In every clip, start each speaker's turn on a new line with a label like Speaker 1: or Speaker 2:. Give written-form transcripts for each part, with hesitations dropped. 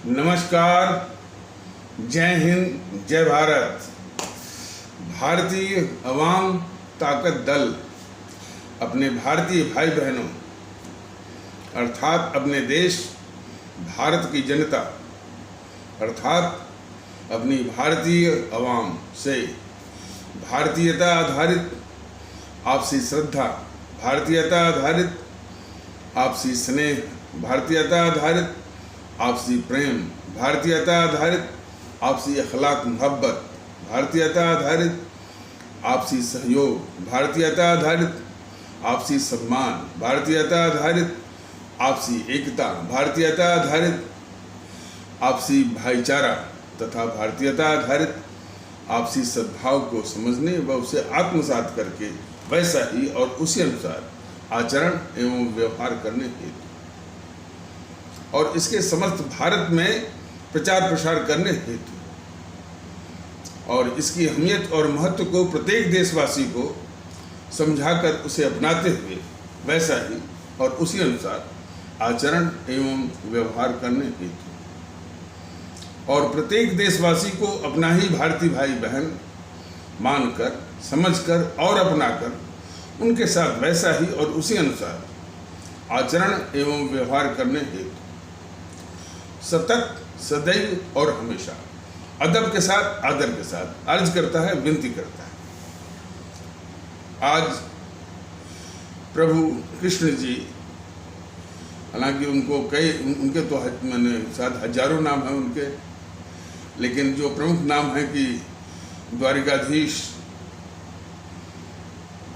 Speaker 1: नमस्कार, जय हिंद, जय भारत। भारतीय अवाम ताकत दल अपने भारतीय भाई बहनों अर्थात अपने देश भारत की जनता अर्थात अपनी भारतीय अवाम से भारतीयता आधारित आपसी श्रद्धा, भारतीयता आधारित आपसी स्नेह, भारतीयता आधारित आपसी प्रेम, भारतीयता आधारित आपसी अखलाक मोहब्बत, भारतीयता आधारित आपसी सहयोग, भारतीयता आधारित आपसी सम्मान, भारतीयता आधारित आपसी एकता, भारतीयता आधारित आपसी भाईचारा तथा भारतीयता आधारित आपसी सद्भाव को समझने व उसे आत्मसात करके वैसा ही और उसी अनुसार आचरण एवं व्यवहार करने हेतु और इसके समस्त भारत में प्रचार प्रसार करने हेतु और इसकी अहमियत और महत्व को प्रत्येक देशवासी को समझाकर उसे अपनाते हुए वैसा ही और उसी अनुसार आचरण एवं व्यवहार करने हेतु और प्रत्येक देशवासी को अपना ही भारतीय भाई बहन मानकर, समझकर और अपनाकर उनके साथ वैसा ही और उसी अनुसार आचरण एवं व्यवहार करने हेतु सतत, सदैव और हमेशा अदब के साथ, आदर के साथ अर्ज करता है, विनती करता है। आज प्रभु कृष्ण जी, हालांकि उनके तो मैंने शायद हजारों नाम हैं उनके, लेकिन जो प्रमुख नाम है कि द्वारिकाधीश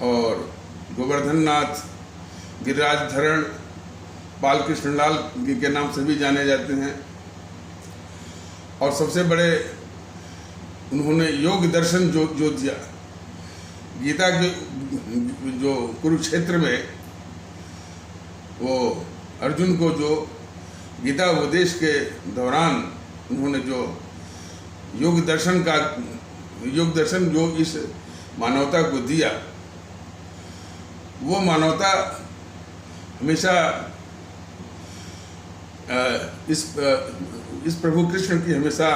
Speaker 1: और गोवर्धननाथ, गिरिराजधरण, बालकृष्ण लाल के नाम से भी जाने जाते हैं। और सबसे बड़े उन्होंने योग दर्शन जो दिया, गीता के जो कुरुक्षेत्र में वो अर्जुन को जो गीता उपदेश के दौरान उन्होंने जो योग दर्शन जो इस मानवता को दिया, वो मानवता हमेशा इस प्रभु कृष्ण की हमेशा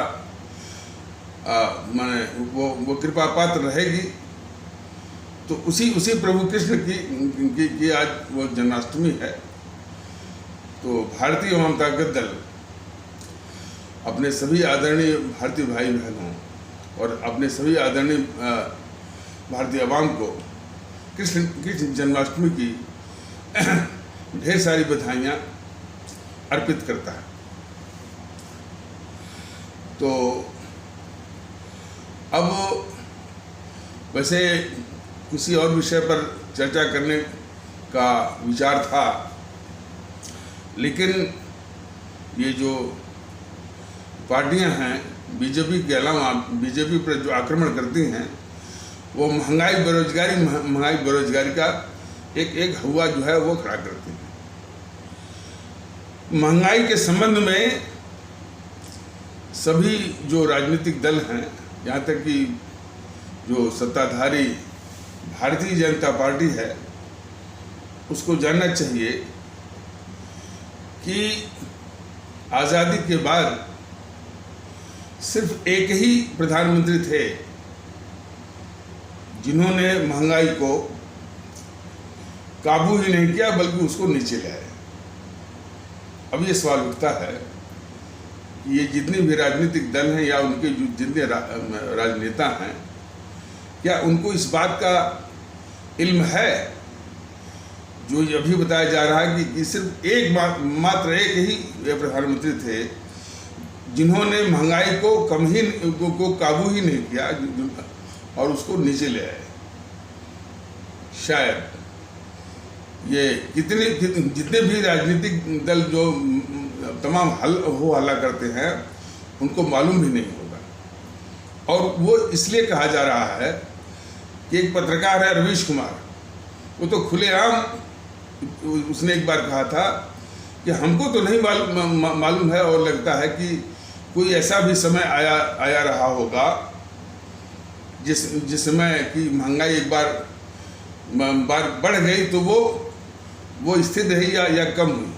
Speaker 1: माने वो कृपा पात्र रहेगी। तो उसी प्रभु कृष्ण की आज वो जन्माष्टमी है। तो भारतीय अवाम ताकत दल अपने सभी आदरणीय भारतीय भाई बहनों और अपने सभी आदरणीय भारतीय अवाम को कृष्ण जन्माष्टमी की ढेर सारी बधाइयाँ अर्पित करता है। तो अब वैसे किसी और विषय पर चर्चा करने का विचार था, लेकिन ये जो पार्टियां हैं बीजेपी के अलावा बीजेपी पर जो आक्रमण करती हैं, वो महंगाई बेरोजगारी का एक हुआ जो है वो खड़ा करती हैं। महंगाई के संबंध में सभी जो राजनीतिक दल हैं, यहाँ तक कि जो सत्ताधारी भारतीय जनता पार्टी है, उसको जानना चाहिए कि आज़ादी के बाद सिर्फ एक ही प्रधानमंत्री थे जिन्होंने महंगाई को काबू ही नहीं किया बल्कि उसको नीचे लाया। अब ये सवाल उठता है कि ये जितने भी राजनीतिक दल हैं या उनके जो जितने राजनेता हैं, क्या उनको इस बात का इल्म है जो अभी बताया जा रहा है कि सिर्फ मात्र एक ही प्रधानमंत्री थे जिन्होंने महंगाई को काबू ही नहीं किया और उसको नीचे ले आए। शायद ये जितने भी राजनीतिक दल जो तमाम हल्ला करते हैं उनको मालूम भी नहीं होगा। और वो इसलिए कहा जा रहा है कि एक पत्रकार है रवीश कुमार, वो तो खुलेआम उसने एक बार कहा था कि हमको तो नहीं मालूम है और लगता है कि कोई ऐसा भी समय आया रहा होगा जिस समय कि महंगाई एक बार बढ़ गई तो वो स्थिर रही या कम हुई।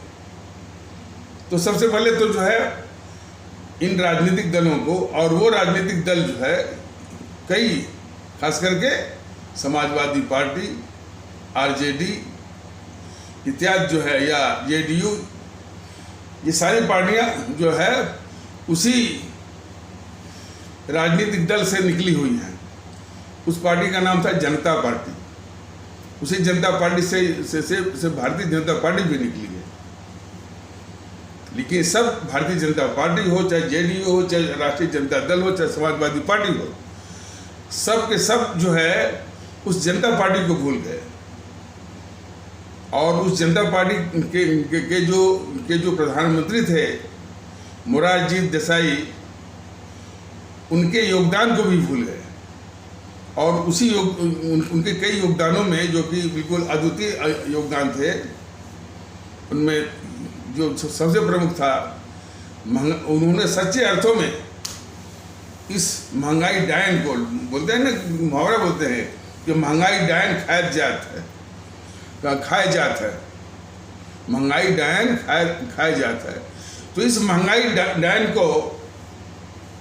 Speaker 1: तो सबसे पहले तो जो है इन राजनीतिक दलों को, और वो राजनीतिक दल जो है कई, खास करके समाजवादी पार्टी, आरजेडी इत्यादि जो है, या जेडीयू, ये सारी पार्टियां जो है उसी राजनीतिक दल से निकली हुई हैं। उस पार्टी का नाम था जनता पार्टी। उसी जनता पार्टी से भारतीय जनता पार्टी भी निकली है। लेकिन सब भारतीय जनता पार्टी हो, चाहे जेडीयू हो, चाहे राष्ट्रीय जनता दल हो, चाहे समाजवादी पार्टी हो, सब के सब जो है उस जनता पार्टी को भूल गए। और उस जनता पार्टी के जो प्रधानमंत्री थे मोरारजी देसाई, उनके योगदान को भी भूल गए। और उनके कई योगदानों में, जो कि बिल्कुल अद्वितीय योगदान थे, उनमें जो सबसे प्रमुख था, उन्होंने सच्चे अर्थों में इस महंगाई डायन को, बोलते हैं ना, मुहावरा बोलते हैं कि महंगाई डायन खाए जात है, महंगाई डायन खाए जाता है। तो इस महंगाई डायन को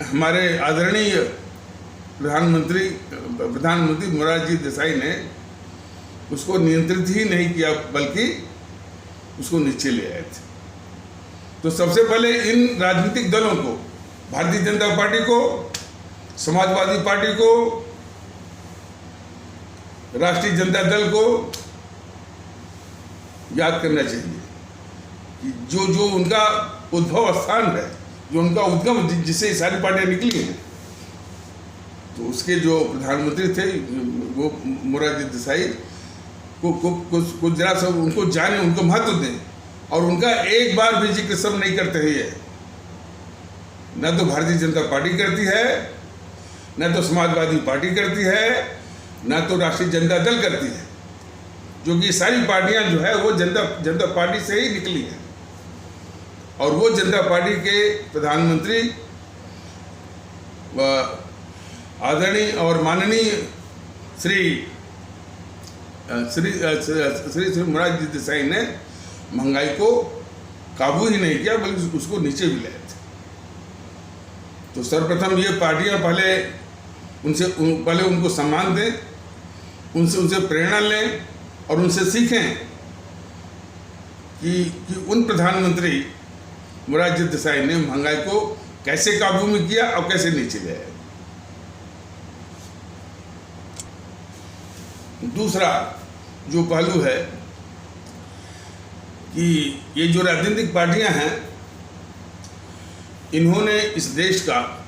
Speaker 1: हमारे आदरणीय प्रधानमंत्री मोरारजी देसाई ने उसको नियंत्रित ही नहीं किया, बल्कि उसको नीचे ले आए थे। तो सबसे पहले इन राजनीतिक दलों को, भारतीय जनता पार्टी को, समाजवादी पार्टी को, राष्ट्रीय जनता दल को याद करना चाहिए कि जो उनका उद्भव स्थान है, जो उनका उद्गम, जिससे सारी पार्टियां निकली हैं, तो उसके जो प्रधानमंत्री थे वो मोरारजी देसाई को जरा सा उनको जाने, उनको महत्व दें। और उनका एक बार भी जिक्र सब नहीं करते हैं। ये न तो भारतीय जनता पार्टी करती है, न तो समाजवादी पार्टी करती है, न तो राष्ट्रीय जनता दल करती है, जो कि सारी पार्टियां जो है वो जनता पार्टी से ही निकली हैं। और वो जनता पार्टी के प्रधानमंत्री आदरणीय और माननीय श्री मोरारजी देसाई ने महंगाई को काबू ही नहीं किया, बल्कि उसको नीचे भी लाए थे। तो सर्वप्रथम ये पार्टियां पहले उनको सम्मान दें, उनसे प्रेरणा लें और उनसे सीखें कि उन प्रधानमंत्री मोरारजी देसाई ने महंगाई को कैसे काबू में किया और कैसे नीचे ले आए। दूसरा जो पहलू है कि ये जो राजनीतिक पार्टियां हैं, इन्होंने इस देश का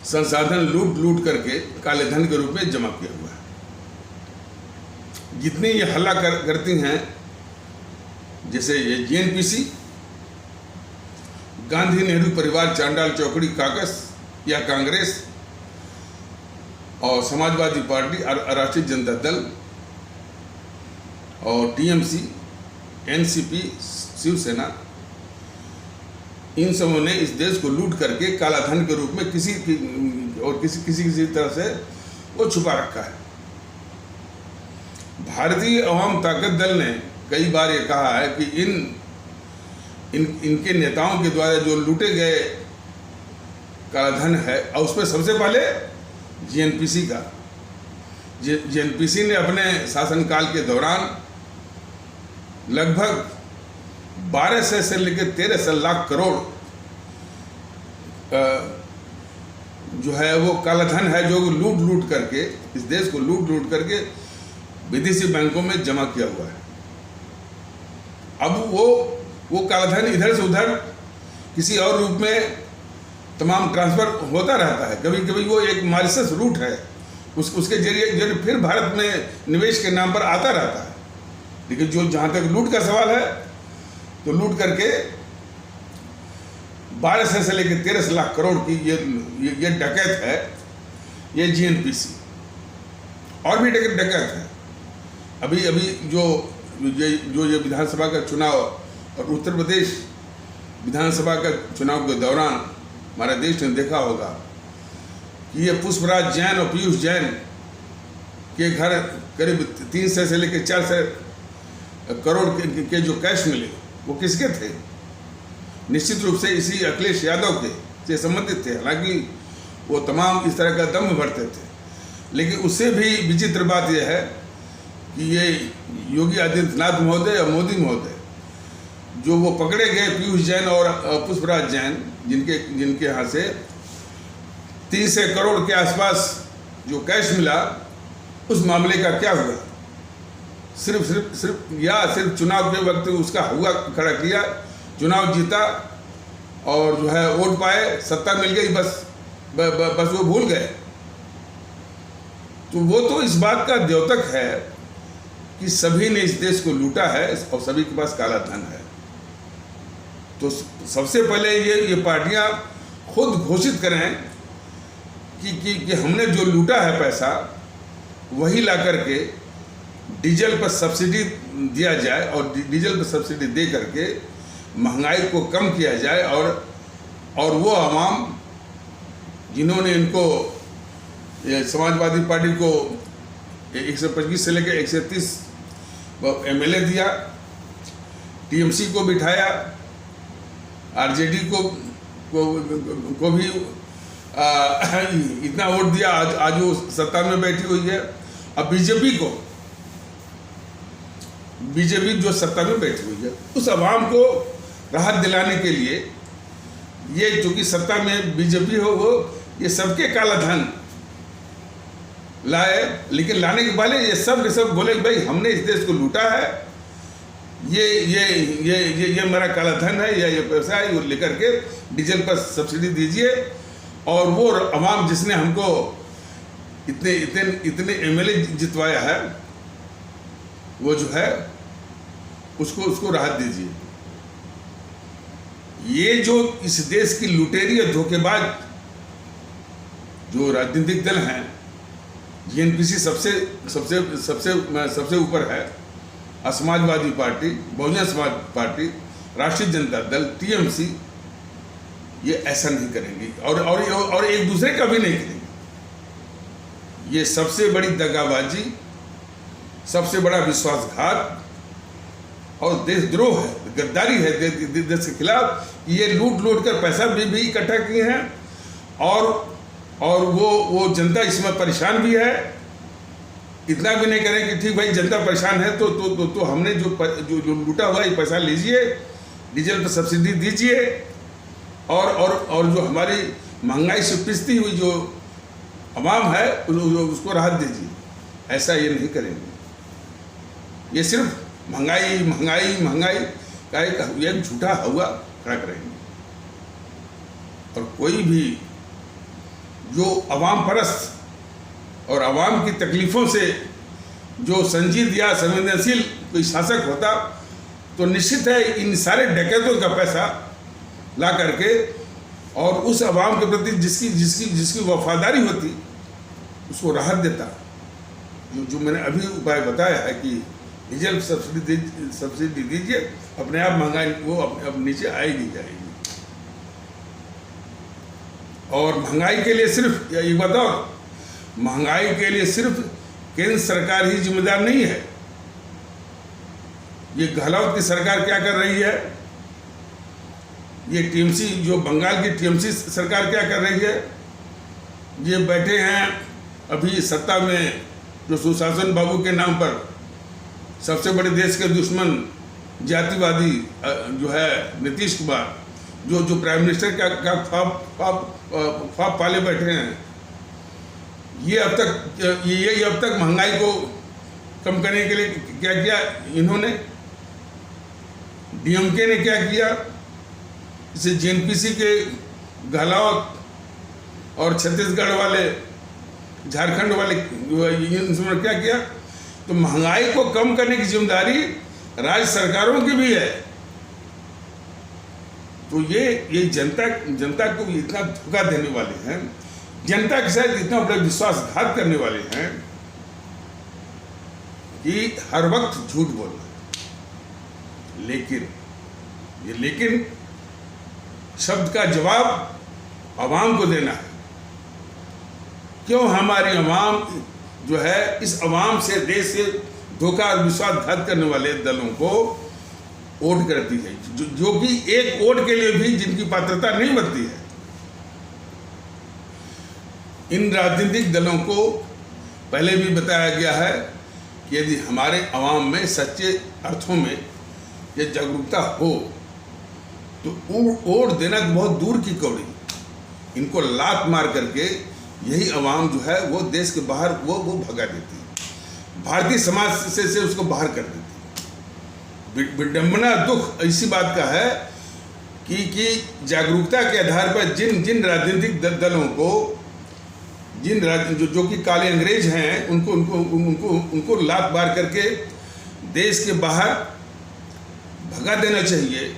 Speaker 1: संसाधन लूट करके काले धन के रूप में जमा किया हुआ है। जितनी ये हल्ला करती हैं, जैसे ये जेएनपीसी, गांधी नेहरू परिवार चांडाल चौकड़ी काकस या कांग्रेस, और समाजवादी पार्टी, राष्ट्रीय जनता दल, और टीएमसी, एनसीपी, शिवसेना, इन सबों ने इस देश को लूट करके काला धन के रूप में किसी तरह से वो छुपा रखा है। भारतीय अवाम ताकत दल ने कई बार ये कहा है कि इनके नेताओं के द्वारा जो लूटे गए काला धन है, और उसमें सबसे पहले जेएनपीसी का, जेएनपीसी ने अपने शासनकाल के दौरान लगभग 1200 से लेकर 1300 लाख करोड़ जो है वो काला धन है, जो लूट करके इस देश को लूट करके विदेशी बैंकों में जमा किया हुआ है। अब वो काला धन इधर से उधर किसी और रूप में तमाम ट्रांसफर होता रहता है। कभी कभी वो एक मॉरिशस रूट है, उसके जरिए फिर भारत में निवेश के नाम पर आता रहता है। लेकिन जो जहाँ तक लूट का सवाल है, तो लूट करके 1200 से लेकर 1300 लाख करोड़ की ये डकैत है, ये जेएनपीसी। और भी डकैत है। अभी जो ये विधानसभा का चुनाव और उत्तर प्रदेश विधानसभा का चुनाव के दौरान हमारे देश ने देखा होगा कि ये पुष्पराज जैन और पीयूष जैन के घर करीब 300 से लेकर 400 करोड़ के जो कैश मिले, वो किसके थे? निश्चित रूप से इसी अखिलेश यादव के से संबंधित थे। हालांकि वो तमाम इस तरह का दम भरते थे, लेकिन उससे भी विचित्र बात यह है कि ये योगी आदित्यनाथ महोदय और मोदी महोदय जो वो पकड़े गए पीयूष जैन और पुष्पराज जैन, जिनके यहाँ से 300 करोड़ के आसपास जो कैश मिला, उस मामले का क्या हुआ? सिर्फ चुनाव के वक्त उसका हुआ खड़ा किया, चुनाव जीता और जो है वोट पाए, सत्ता मिल गई, बस वो भूल गए। तो वो तो इस बात का द्योतक है कि सभी ने इस देश को लूटा है और सभी के पास काला धन है। तो सबसे पहले ये पार्टियां खुद घोषित करें कि हमने जो लूटा है पैसा, वही ला करके डीजल पर सब्सिडी दिया जाए और डीजल पर सब्सिडी दे करके महंगाई को कम किया जाए और वो आवाम जिन्होंने इनको समाजवादी पार्टी को 125 से लेकर 130 MLA दिया, टीएमसी को बिठाया, आरजेडी को भी इतना वोट दिया, आज वो सत्ता में बैठी हुई है। अब बीजेपी जो सत्ता में बैठी हुई है, उस आवाम को राहत दिलाने के लिए ये जो कि सत्ता में बीजेपी हो, वो ये सबके काला धन लाए, लेकिन लाने के पहले ये सब के सब बोले कि भाई हमने इस देश को लूटा है, ये मेरा काला धन है, ये पैसा है, ये लेकर के डीजल पर सब्सिडी दीजिए। और वो अवाम जिसने हमको इतने MLA जितवाया है, वो जो है उसको राहत दीजिए। ये जो इस देश की लुटेरी और धोखेबाज जो राजनीतिक दल हैं, GNPC सबसे ऊपर है, समाजवादी पार्टी, बहुजन समाज पार्टी, राष्ट्रीय जनता दल, TMC, ये ऐसा नहीं करेंगे और एक दूसरे का भी नहीं करेंगे। ये सबसे बड़ी दगाबाजी, सबसे बड़ा विश्वासघात और देशद्रोह है, गद्दारी है देश के खिलाफ। ये लूट कर पैसा भी इकट्ठा किए हैं और वो जनता इसमें परेशान भी है। इतना भी नहीं करें कि ठीक भाई जनता परेशान है तो हमने जो लूटा हुआ ये पैसा लीजिए, डीजल पर सब्सिडी दीजिए और जो हमारी महंगाई से पिसती हुई जो अवाम है उसको राहत दीजिए। ऐसा ये नहीं करेंगे। ये सिर्फ महंगाई का एक झूठा हुआ खड़ा करेंगे। और कोई भी जो अवाम परस्त और अवाम की तकलीफ़ों से जो संजीद या संवेदनशील कोई शासक होता, तो निश्चित है इन सारे डकैतों का पैसा ला करके और उस अवाम के प्रति जिसकी वफादारी होती, उसको राहत देता। जो मैंने अभी उपाय बताया है कि डीजल सब्सिडी दीजिए, अपने आप महंगाई वो अब नीचे आएगी जाएगी। और महंगाई के लिए सिर्फ ये बताओ, महंगाई के लिए सिर्फ केंद्र सरकार ही जिम्मेदार नहीं है। ये गहलोत की सरकार क्या कर रही है, ये टीएमसी जो बंगाल की टीएमसी सरकार क्या कर रही है, ये बैठे हैं अभी सत्ता में जो सुशासन बाबू के नाम पर सबसे बड़े देश के दुश्मन जातिवादी जो है नीतीश कुमार, जो प्राइम मिनिस्टर का ख्वाब पाले बैठे हैं। ये अब तक महंगाई को कम करने के लिए क्या किया इन्होंने, डीएमके ने क्या किया, इसे जेएनपीसी के गहलोत और छत्तीसगढ़ वाले, झारखंड वाले इन्होंने क्या किया। तो महंगाई को कम करने की जिम्मेदारी राज्य सरकारों की भी है। तो ये जनता को इतना धोखा देने वाले हैं, जनता के साथ इतना बड़ा विश्वासघात करने वाले हैं कि हर वक्त झूठ बोलना। लेकिन शब्द का जवाब आवाम को देना है। क्यों हमारी आवाम जो है इस आवाम से, देश से धोखा और विश्वासघात करने वाले दलों को वोट करती है, जो कि एक वोट के लिए भी जिनकी पात्रता नहीं बनती है। इन राजनीतिक दलों को पहले भी बताया गया है कि यदि हमारे अवाम में सच्चे अर्थों में ये जागरूकता हो तो वोट देना बहुत दूर की कौड़ी, इनको लात मार करके यही अवाम जो है वो देश के बाहर वो भगा देती है, भारतीय समाज से उसको बाहर कर देती है। विडंबना दुख इसी बात का है कि जागरूकता के आधार पर जिन राजनीतिक दलों को जो कि काले अंग्रेज हैं उनको लात मार करके देश के बाहर भगा देना चाहिए,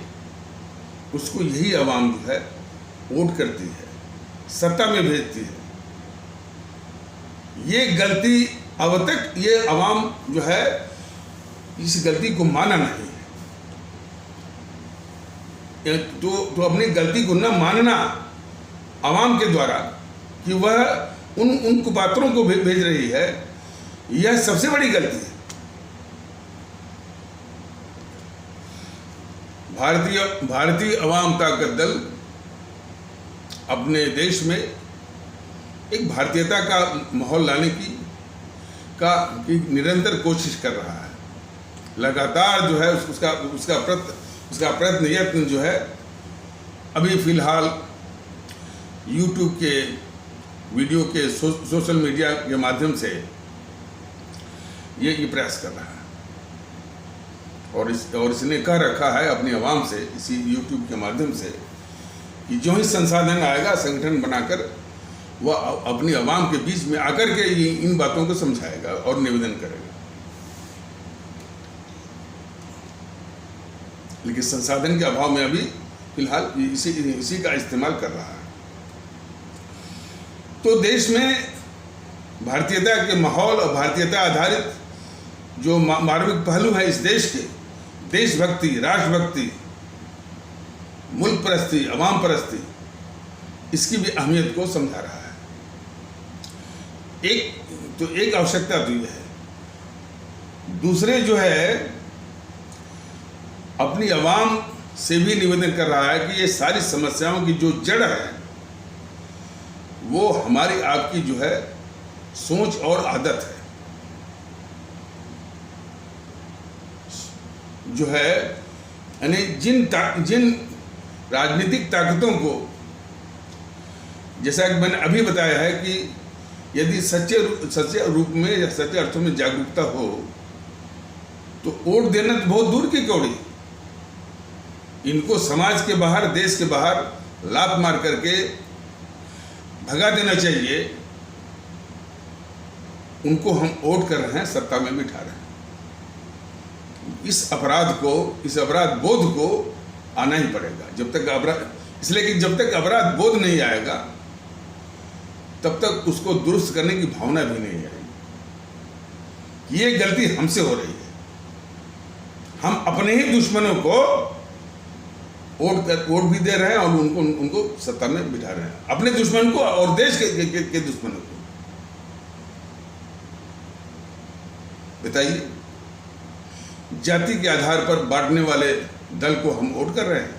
Speaker 1: उसको यही अवाम जो है वोट करती है, सत्ता में भेजती है। ये गलती अब तक ये अवाम जो है इस गलती को माना नहीं है। तो अपनी गलती को न मानना अवाम के द्वारा कि वह उन कुपात्रों को भेज रही है, यह सबसे बड़ी गलती है। भारतीय अवाम ताकत दल अपने देश में एक भारतीयता का माहौल लाने की निरंतर कोशिश कर रहा है। लगातार जो है उसका प्रयत्न यत्न जो है अभी फिलहाल YouTube के वीडियो के सोशल मीडिया के माध्यम से ये प्रयास कर रहा है और इसने कह रखा है अपनी आवाम से इसी YouTube के माध्यम से कि जो ही संसाधन आएगा संगठन बनाकर वह अपनी आवाम के बीच में आकर के ये इन बातों को समझाएगा और निवेदन करेगा। लेकिन संसाधन के अभाव में अभी फिलहाल इसी का इस्तेमाल कर रहा है। तो देश में भारतीयता के माहौल और भारतीयता आधारित जो मार्मिक पहलू है इस देश के, देशभक्ति, राष्ट्रभक्ति, मुल्क परस्ती, अवाम परस्ती, इसकी भी अहमियत को समझा रहा है। एक आवश्यकता तो यह है। दूसरे जो है अपनी अवाम से भी निवेदन कर रहा है कि ये सारी समस्याओं की जो जड़ है वो हमारी आपकी जो है सोच और आदत है, जो है यानी जिन राजनीतिक ताकतों को, जैसा कि मैंने अभी बताया है कि यदि सच्चे रूप में या सच्चे अर्थों में जागरूकता हो तो वोट देना तो बहुत दूर की कौड़ी, इनको समाज के बाहर, देश के बाहर लात मार करके भगा देना चाहिए। उनको हम वोट कर रहे हैं, सत्ता में बिठा रहे हैं। इस अपराध बोध को आना ही पड़ेगा। इसलिए कि जब तक अपराध बोध नहीं आएगा तब तक उसको दुरुस्त करने की भावना भी नहीं आएगी। ये गलती हमसे हो रही है। हम अपने ही दुश्मनों को वोट भी दे रहे हैं और उनको सत्ता में बिठा रहे हैं, अपने दुश्मन को और देश के दुश्मनों को। बताइए, जाति के आधार पर बांटने वाले दल को हम वोट कर रहे हैं,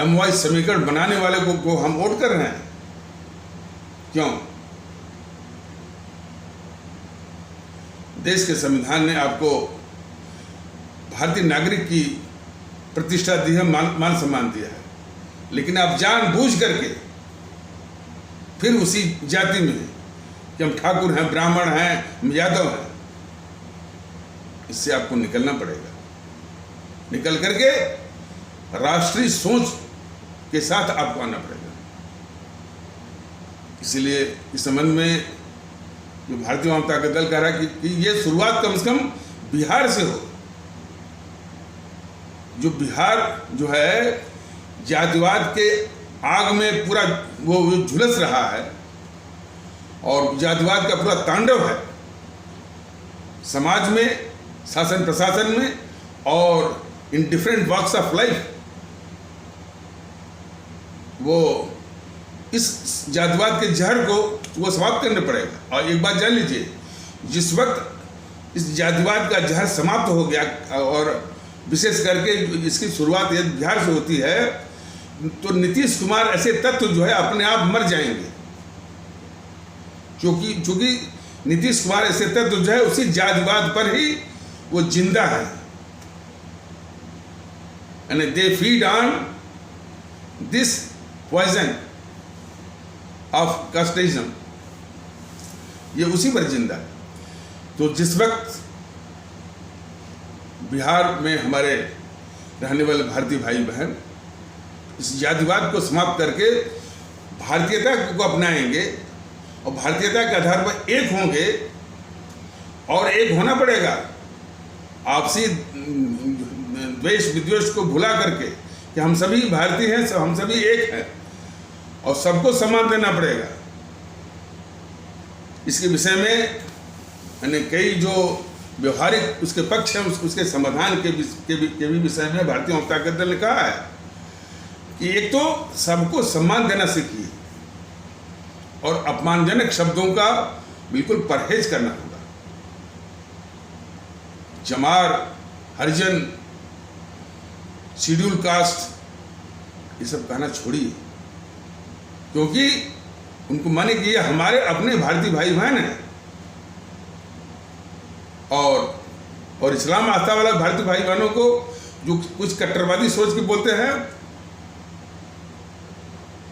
Speaker 1: MY समीकरण बनाने वाले को हम वोट कर रहे हैं। क्यों? देश के संविधान ने आपको भारतीय नागरिक की प्रतिष्ठा दी है, मान सम्मान दिया है, लेकिन आप जानबूझ करके फिर उसी जाति में कि हम ठाकुर हैं, ब्राह्मण हैं, हम यादव हैं, इससे आपको निकलना पड़ेगा। निकल करके राष्ट्रीय सोच के साथ आपको आना पड़ेगा। इसलिए इस संबंध में जो भारतीय जनता दल कह रहा है कि ये शुरुआत कम से कम बिहार से हो। जो बिहार जो है जातिवाद के आग में पूरा वो झुलस रहा है और जातिवाद का पूरा तांडव है समाज में, शासन प्रशासन में और in different walks of life. वो इस जातिवाद के जहर को वो समाप्त करना पड़ेगा। और एक बात जान लीजिए, जिस वक्त इस जातिवाद का जहर समाप्त हो गया और विशेष करके इसकी शुरुआत यदि बिहार से होती है तो नीतीश कुमार ऐसे तत्व जो है अपने आप मर जाएंगे। चूंकि नीतीश कुमार ऐसे तत्व जो है उसी जातिवाद पर ही वो जिंदा है, यानी they feed on this poison of casteism, ये उसी पर जिंदा है। तो जिस वक्त बिहार में हमारे रहने वाले भारतीय भाई बहन इस जातिवाद को समाप्त करके भारतीयता को अपनाएंगे और भारतीयता के आधार पर एक होंगे, और एक होना पड़ेगा आपसी द्वेष विद्वेष को भुला करके कि हम सभी भारतीय हैं, हम सभी एक हैं और सबको सम्मान देना पड़ेगा। इसके विषय में यानी कई जो व्यवहारिक उसके पक्ष हैं, उसके समाधान के भी विषय में भारतीय जनता दल ने कहा है कि एक तो सबको सम्मान देना सीखिए और अपमानजनक शब्दों का बिल्कुल परहेज करना होगा। चमार, हरिजन, शेड्यूल कास्ट ये सब कहना छोड़िए, क्योंकि उनको माने कि ये हमारे अपने भारतीय भाई बहन हैं और इस्लाम आस्था वाला भारतीय भाई बहनों को जो कुछ कट्टरवादी सोच के बोलते हैं।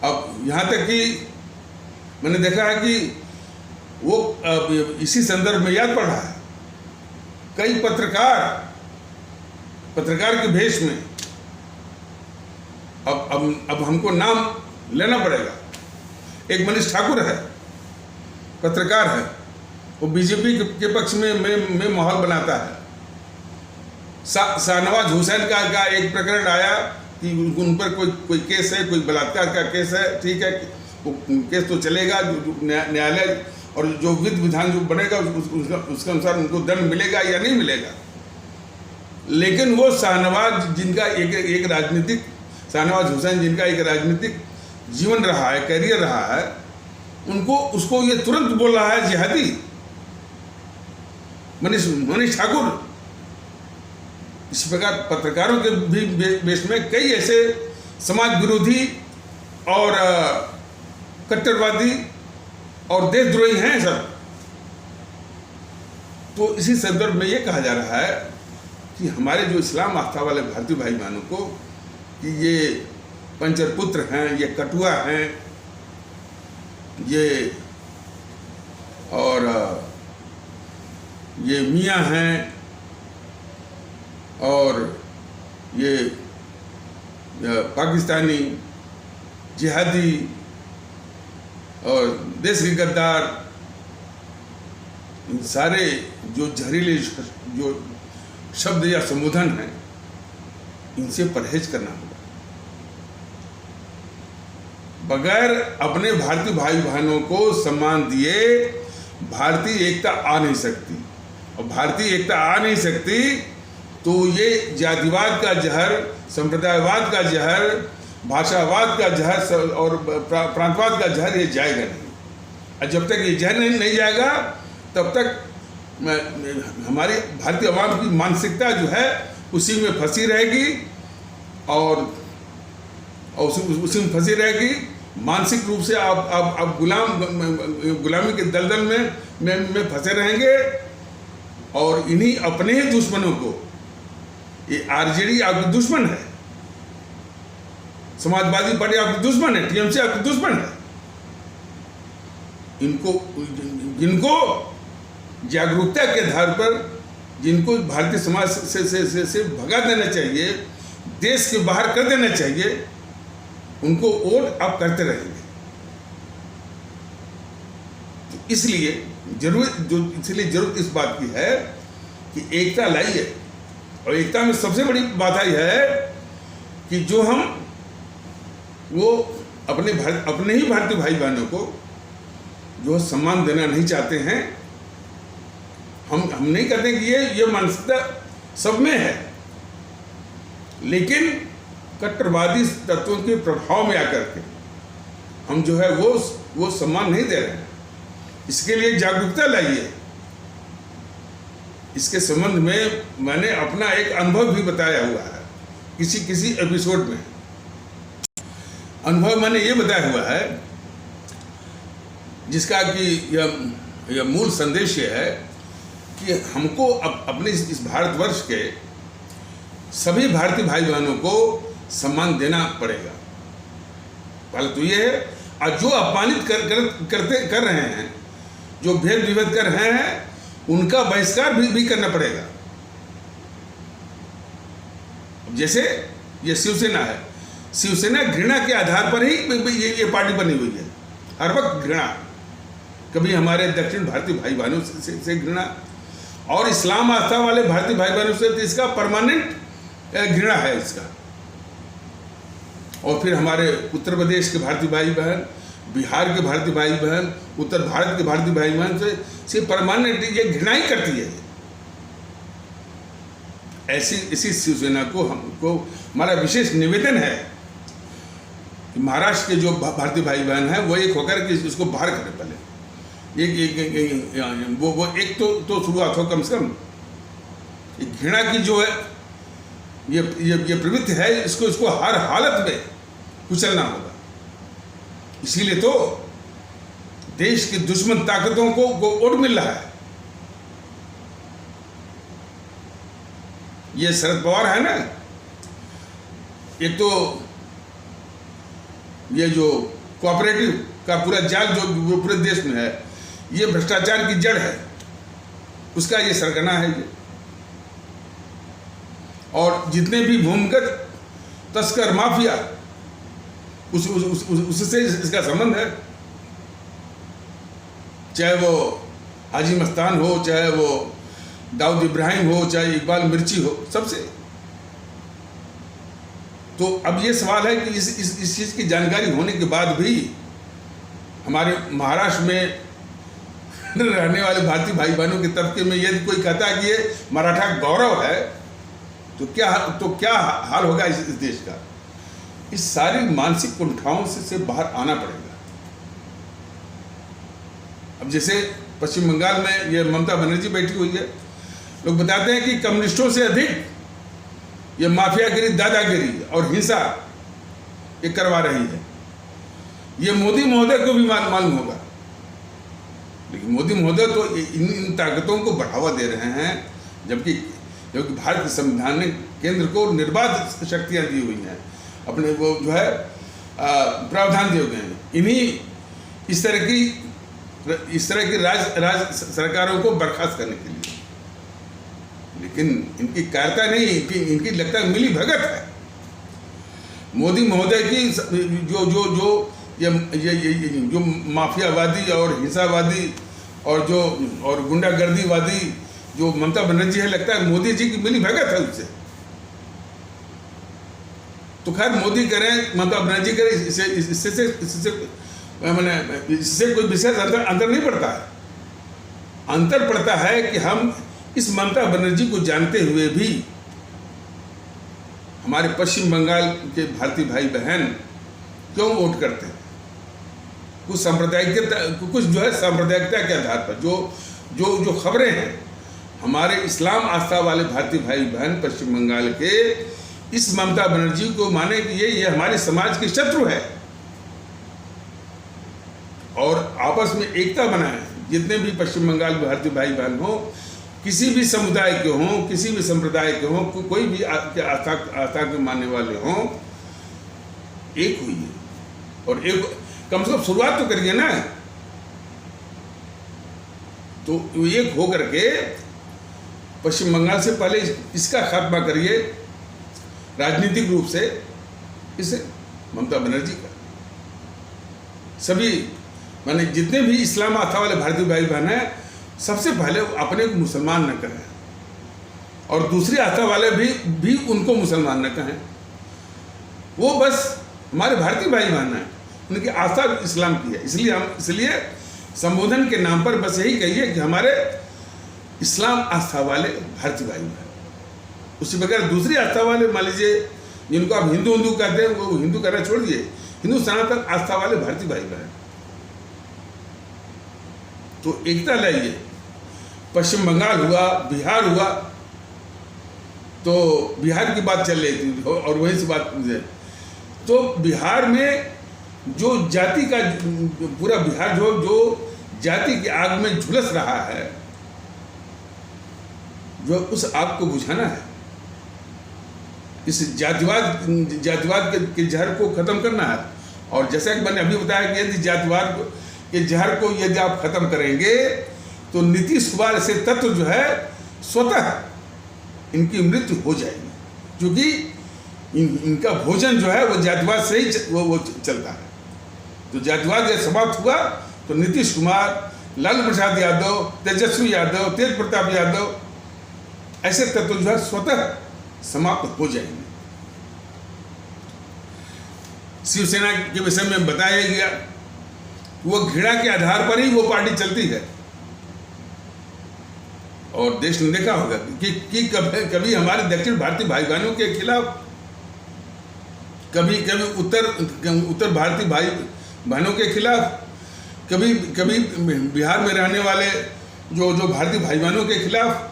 Speaker 1: अब यहाँ तक कि मैंने देखा है कि वो इसी संदर्भ में याद पड़ रहा है, कई पत्रकार के भेष में अब हमको नाम लेना पड़ेगा। एक मनीष ठाकुर है, पत्रकार है, वो बीजेपी के पक्ष में माहौल बनाता है। शाहनवाज हुसैन का एक प्रकरण आया कि उन पर कोई केस है, कोई बलात्कार का केस है, ठीक है, वो केस तो चलेगा, न्यायालय और जो विधान जो बनेगा उसके अनुसार उनको दंड मिलेगा या नहीं मिलेगा। लेकिन वो शाहनवाज जिनका एक राजनीतिक, शाहनवाज हुसैन जिनका एक राजनीतिक जीवन रहा है, कैरियर रहा है, उसको ये तुरंत बोल रहा है जिहादी। मनीष ठाकुर इस प्रकार पत्रकारों के भी बेश में कई ऐसे समाज विरोधी और कट्टरवादी और देशद्रोही हैं सब। तो इसी संदर्भ में ये कहा जा रहा है कि हमारे जो इस्लाम आस्था वाले भारतीय भाई बहनों को कि ये पंचर पुत्र हैं, ये कटुआ हैं, ये और ये मियाँ हैं और ये पाकिस्तानी जिहादी और देश के गद्दार, इन सारे जो जहरीले जो शब्द या संबोधन हैं, इनसे परहेज करना होगा। बगैर अपने भारतीय भाई बहनों को सम्मान दिए भारतीय एकता आ नहीं सकती, और भारतीय एकता आ नहीं सकती तो ये जातिवाद का जहर, संप्रदायवाद का जहर, भाषावाद का जहर और प्रांतवाद का जहर ये जाएगा नहीं। और जब तक ये जहर नहीं जाएगा तब तक हमारी भारतीय आवाम की मानसिकता जो है उसी में फंसी रहेगी और उसी में फंसी रहेगी। मानसिक रूप से आप गुलामी के दलदल में फंसे रहेंगे और इन्हीं अपने ही दुश्मनों को, ये आरजेडी आपकी दुश्मन है, समाजवादी पार्टी आपकी दुश्मन है, टीएमसी आपकी दुश्मन है, जिनको जागरूकता के आधार पर जिनको भारतीय समाज से भगा देना चाहिए, देश के बाहर कर देना चाहिए, उनको वोट आप करते रहेंगे। तो इसलिए जरूरत इस बात की है कि एकता लाइए, और एकता में सबसे बड़ी बात आई है कि जो हम वो अपने ही भारतीय भाई बहनों को जो सम्मान देना नहीं चाहते हैं, हम नहीं कहते कि ये मानसिकता सब में है, लेकिन कट्टरवादी तत्वों के प्रभाव में आकर के हम जो है वो सम्मान नहीं दे रहे हैं। इसके लिए जागरूकता लाइए। इसके संबंध में मैंने अपना एक अनुभव भी बताया हुआ है किसी एपिसोड में। अनुभव मैंने ये बताया हुआ है, जिसका कि यह मूल संदेश ये है कि हमको अपने इस भारतवर्ष के सभी भारतीय भाई बहनों को सम्मान देना पड़ेगा। पहले तो ये है, और जो अपमानित कर रहे हैं, जो भेद विभेद कर रहे हैं, उनका बहिष्कार भी करना पड़ेगा। जैसे ये शिवसेना है, शिवसेना घृणा के आधार पर ही ये पार्टी बनी हुई है। हर वक्त घृणा, कभी हमारे दक्षिण भारतीय भाई बहनों से घृणा, और इस्लाम आस्था वाले भारतीय भाई बहनों से तो इसका परमानेंट घृणा है इसका। और फिर हमारे उत्तर प्रदेश के भारतीय भाई बहन, बिहार के भारतीय भाई बहन, उत्तर भारत के भारतीय भाई बहन से परमानेंट ये घृणा ही करती है। ऐसी इसी शिवसेना को हमको हमारा विशेष निवेदन है कि महाराष्ट्र के जो भारतीय भाई बहन हैं वो एक होकर के इसको बाहर करें। पहले वो एक तो शुरुआत हो, कम से कम घृणा की जो है ये प्रवृत्ति है, इसको हर हालत में कुचलना होगा। इसीलिए तो देश की दुश्मन ताकतों को वोट मिल रहा है। ये शरद पवार है ना, एक तो ये जो कोऑपरेटिव का पूरा जाल जो पूरे देश में है, ये भ्रष्टाचार की जड़ है, उसका ये सरगना है ये। और जितने भी भूमिगत तस्कर माफिया, उससे इसका संबंध है। चाहे वो हाजी मस्तान हो, चाहे वो दाऊद इब्राहिम हो, चाहे इकबाल मिर्ची हो, सबसे। तो अब ये सवाल है कि इस चीज़ की जानकारी होने के बाद भी हमारे महाराष्ट्र में रहने वाले भारतीय भाई बहनों के तबके में यदि कोई कहता है कि ये मराठा गौरव है, तो क्या हाल होगा इस देश का। इस सारी मानसिक कुंठाओं से बाहर आना पड़ेगा। अब जैसे पश्चिम बंगाल में ये ममता बनर्जी बैठी हुई है, लोग बताते हैं कि कम्युनिस्टों से अधिक ये माफियागिरी, दादागिरी और हिंसा ये करवा रही है। ये मोदी महोदय को भी मालूम होगा, लेकिन मोदी महोदय तो इन ताकतों को बढ़ावा दे रहे हैं, जबकि भारत के संविधान ने केंद्र को निर्बाध शक्तियां दी हुई हैं, अपने वो जो है प्रावधान दिए हुए हैं इन्हीं इस तरह की राज्य सरकारों को बर्खास्त करने के लिए। लेकिन इनकी कायरता नहीं, इनकी लगता है मिली भगत है। मोदी महोदय की जो माफियावादी और हिंसावादी और गुंडागर्दीवादी जो ममता बनर्जी है, लगता है मोदी जी की मिली भगत है उससे। तो खैर मोदी करें, ममता बनर्जी करें, इससे कोई विशेष अंतर नहीं पड़ता है। अंतर पड़ता है कि हम इस ममता बनर्जी को जानते हुए भी हमारे पश्चिम बंगाल के भारतीय भाई बहन क्यों वोट करते हैं। कुछ जो है सांप्रदायिकता के आधार पर जो खबरें हैं, हमारे इस्लाम आस्था वाले भारतीय भाई बहन पश्चिम बंगाल के इस ममता बनर्जी को माने कि ये हमारे समाज के शत्रु है, और आपस में एकता बनाए। जितने भी पश्चिम बंगाल भारतीय भाई बहन हो, किसी भी समुदाय के हों, किसी भी संप्रदाय के हों, कोई भी आस्था के मानने वाले हों, एक हुई है। और एक कम से कम शुरुआत तो करिए ना। तो एक हो करके पश्चिम बंगाल से पहले इसका खात्मा करिए राजनीतिक रूप से, इसे ममता बनर्जी का। सभी माने जितने भी इस्लाम आस्था वाले भारतीय भाई बहन हैं, सबसे पहले अपने को मुसलमान न कहें, और दूसरी आस्था वाले भी उनको मुसलमान न कहें। वो बस हमारे भारतीय भाई बहन हैं, उनकी आस्था इस्लाम की है। इसलिए संबोधन के नाम पर बस यही कहिए कि हमारे इस्लाम आस्था वाले भारतीय भाई बहन। उसके बगैर दूसरी आस्था वाले, मान लीजिए जिनको आप हिंदू कहते हैं, वो हिंदू कहना छोड़ दिए, हिंदू सनातन आस्था वाले भारतीय भाई बहन। तो एकता लाइए। पश्चिम बंगाल हुआ, बिहार हुआ, तो बिहार की बात चल रही थी और वहीं से बात, तो बिहार में जो जाति का पूरा बिहार जो जाति की आग में झुलस रहा है, जो उस आग को बुझाना है, इस जातिवाद के जहर को खत्म करना है। और जैसा कि मैंने अभी बताया कि यदि जातिवाद के जहर को यदि आप खत्म करेंगे तो नीतीश कुमार से तत्व जो है स्वतः इनकी मृत्यु हो जाएगी, क्योंकि इनका भोजन जो है वो जातिवाद से ही वो चलता है। तो जातिवाद जब समाप्त हुआ तो नीतीश कुमार, लालू प्रसाद यादव, तेजस्वी यादव, तेज प्रताप यादव, ऐसे तत्व जो है स्वतः समाप्त हो जाएंगे। शिवसेना के विषय में बताया गया, वो घृणा के आधार पर ही वो पार्टी चलती है। और देश ने देखा होगा कि कभी हमारे दक्षिण भारतीय भाई बहनों के खिलाफ, कभी उत्तर भारतीय भाई बहनों के खिलाफ, कभी बिहार में रहने वाले जो भारतीय भाई बहनों के खिलाफ,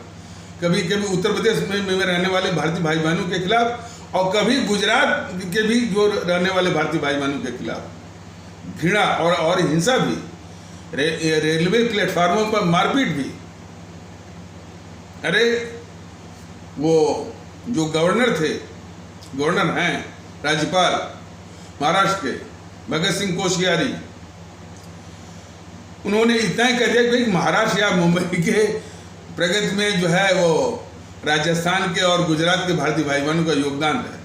Speaker 1: कभी उत्तर प्रदेश में रहने वाले भारतीय भाई बहनों के खिलाफ, और कभी गुजरात के भी जो रहने वाले भारतीय भाई बहनों के खिलाफ घृणा और हिंसा भी, रेलवे प्लेटफार्मों पर मारपीट भी। अरे वो जो गवर्नर हैं, राज्यपाल महाराष्ट्र के भगत सिंह कोश्यारी, उन्होंने इतना ही कह दिया कि महाराष्ट्र या मुंबई के प्रगति में जो है वो राजस्थान के और गुजरात के भारतीय भाई बहनों का योगदान है।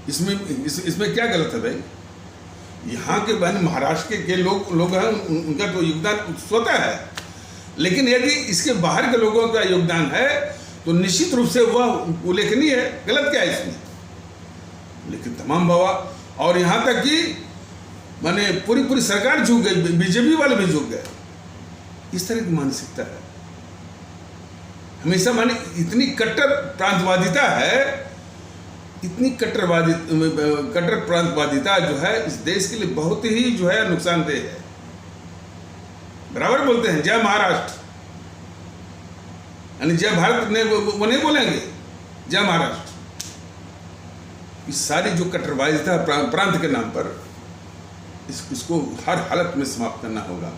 Speaker 1: इसमें क्या गलत है भाई? यहाँ के बहन महाराष्ट्र के लोग हैं, उनका तो योगदान स्वतः है, लेकिन यदि इसके बाहर के लोगों का योगदान है तो निश्चित रूप से वह उल्लेखनीय है। गलत क्या है इसमें? लेकिन तमाम बाबा, और यहाँ तक कि माने पूरी सरकार झुक गई, बीजेपी वाले भी झुक गए। इस तरह की मानसिकता है हमेशा। माने इतनी कट्टर प्रांतवादिता है, इतनी कट्टर प्रांतवादिता जो है इस देश के लिए बहुत ही जो है नुकसानदेह है। बराबर बोलते हैं जय महाराष्ट्र, यानी जय भारत ने वो नहीं बोलेंगे, जय महाराष्ट्र। इस सारी जो कट्टरवादिता प्रांत के नाम पर, इसको हर हालत में समाप्त करना होगा।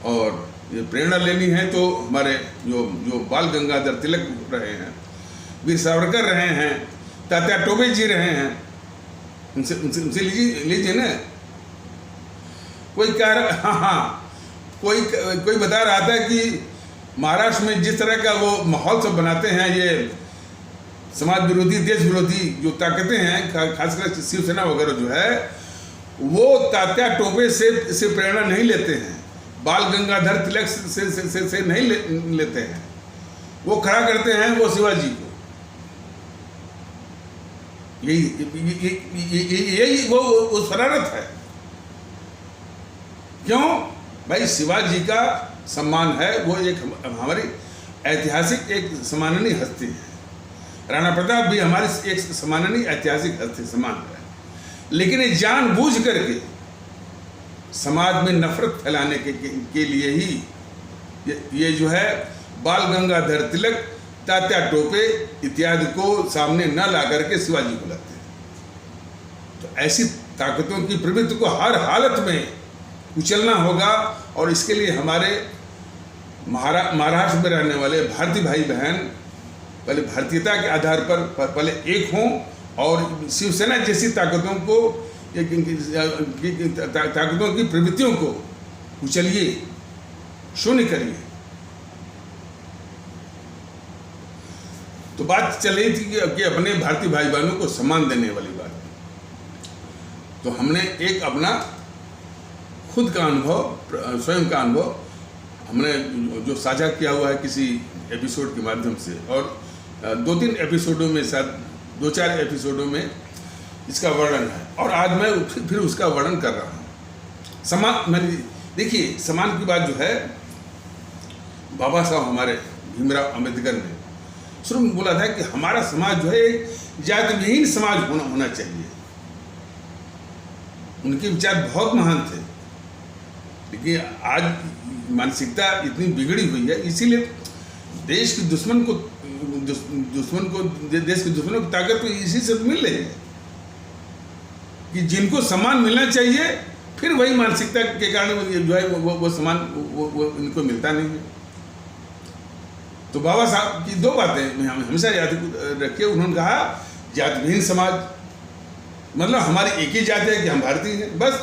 Speaker 1: और ये प्रेरणा लेनी है तो हमारे जो बाल गंगाधर तिलक रहे हैं, वीर सावरकर रहे हैं, तात्या टोपे जी रहे हैं, उनसे लीजिए ना। कोई कह रहा, हाँ, कोई बता रहा था कि महाराष्ट्र में जिस तरह का वो माहौल सब बनाते हैं ये समाज विरोधी, देश विरोधी जो ताकतें हैं, खासकर शिवसेना वगैरह जो है, वो तात्या टोपे से प्रेरणा नहीं लेते हैं, बाल गंगाधर तिलक से नहीं लेते हैं। वो खड़ा करते हैं वो शिवाजी को। यही वो शरारत है। क्यों भाई? शिवाजी का सम्मान है, वो एक हमारी ऐतिहासिक एक सम्माननीय हस्ती है। राणा प्रताप भी हमारी एक सम्माननीय ऐतिहासिक हस्ती समान है, लेकिन ये जानबूझ करके समाज में नफरत फैलाने के लिए ही ये जो है बाल गंगाधर तिलक, तात्या टोपे इत्यादि को सामने न ला करके शिवाजी को लाते हैं। तो ऐसी ताकतों की प्रवृत्ति को हर हालत में कुचलना होगा, और इसके लिए हमारे महाराष्ट्र में रहने वाले भारतीय भाई बहन पहले भारतीयता के आधार पर पहले एक हों, और शिवसेना जैसी ताकतों की प्रवृत्तियों को कुचलिए, शून्य करिए। तो बात चल रही थी कि अपने भारतीय भाई बहनों को सम्मान देने वाली बात। तो हमने एक अपना खुद का अनुभव, स्वयं का अनुभव हमने जो साझा किया हुआ है किसी एपिसोड के माध्यम से, और 2-3 एपिसोडों में, शायद 2-4 एपिसोडों में इसका वर्णन है, और आज मैं फिर उसका वर्णन कर रहा हूँ। सम्मान, मैंने देखिए सम्मान की बात जो है, बाबा साहब हमारे भीमराव अम्बेडकर ने शुरू में बोला था कि हमारा समाज जो है एक जाति विहीन समाज होना चाहिए। उनके विचार बहुत महान थे, लेकिन आज मानसिकता इतनी बिगड़ी हुई है, इसीलिए देश के दुश्मन को देश के दुश्मनों की ताकत तो इसी से मिल रही है। कि जिनको सम्मान मिलना चाहिए, फिर वही मानसिकता के कारण जो है वो सम्मान वो इनको मिलता नहीं है। तो बाबा साहब की दो बातें हम हमेशा याद रखिए। उन्होंने कहा जातिहीन समाज, मतलब हमारी एक ही जाति है कि हम भारतीय हैं, बस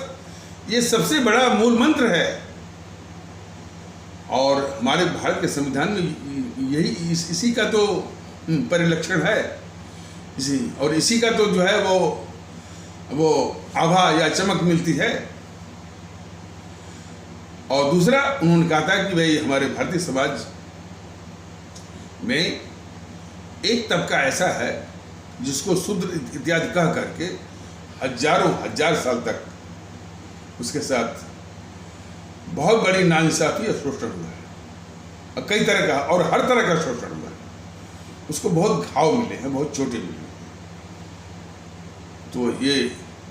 Speaker 1: ये सबसे बड़ा मूल मंत्र है। और हमारे भारत के संविधान में यही इसी का तो परिलक्षण है, इसी का तो जो है वो आभा या चमक मिलती है। और दूसरा उन्होंने कहा था कि भाई हमारे भारतीय समाज में एक तबका ऐसा है जिसको शूद्र इत्यादि कह करके हजार साल तक उसके साथ बहुत बड़ी नाइंसाफी और शोषण हुआ है, और कई तरह का और हर तरह का शोषण हुआ है। उसको बहुत घाव मिले हैं, बहुत चोटें मिली हैं। तो ये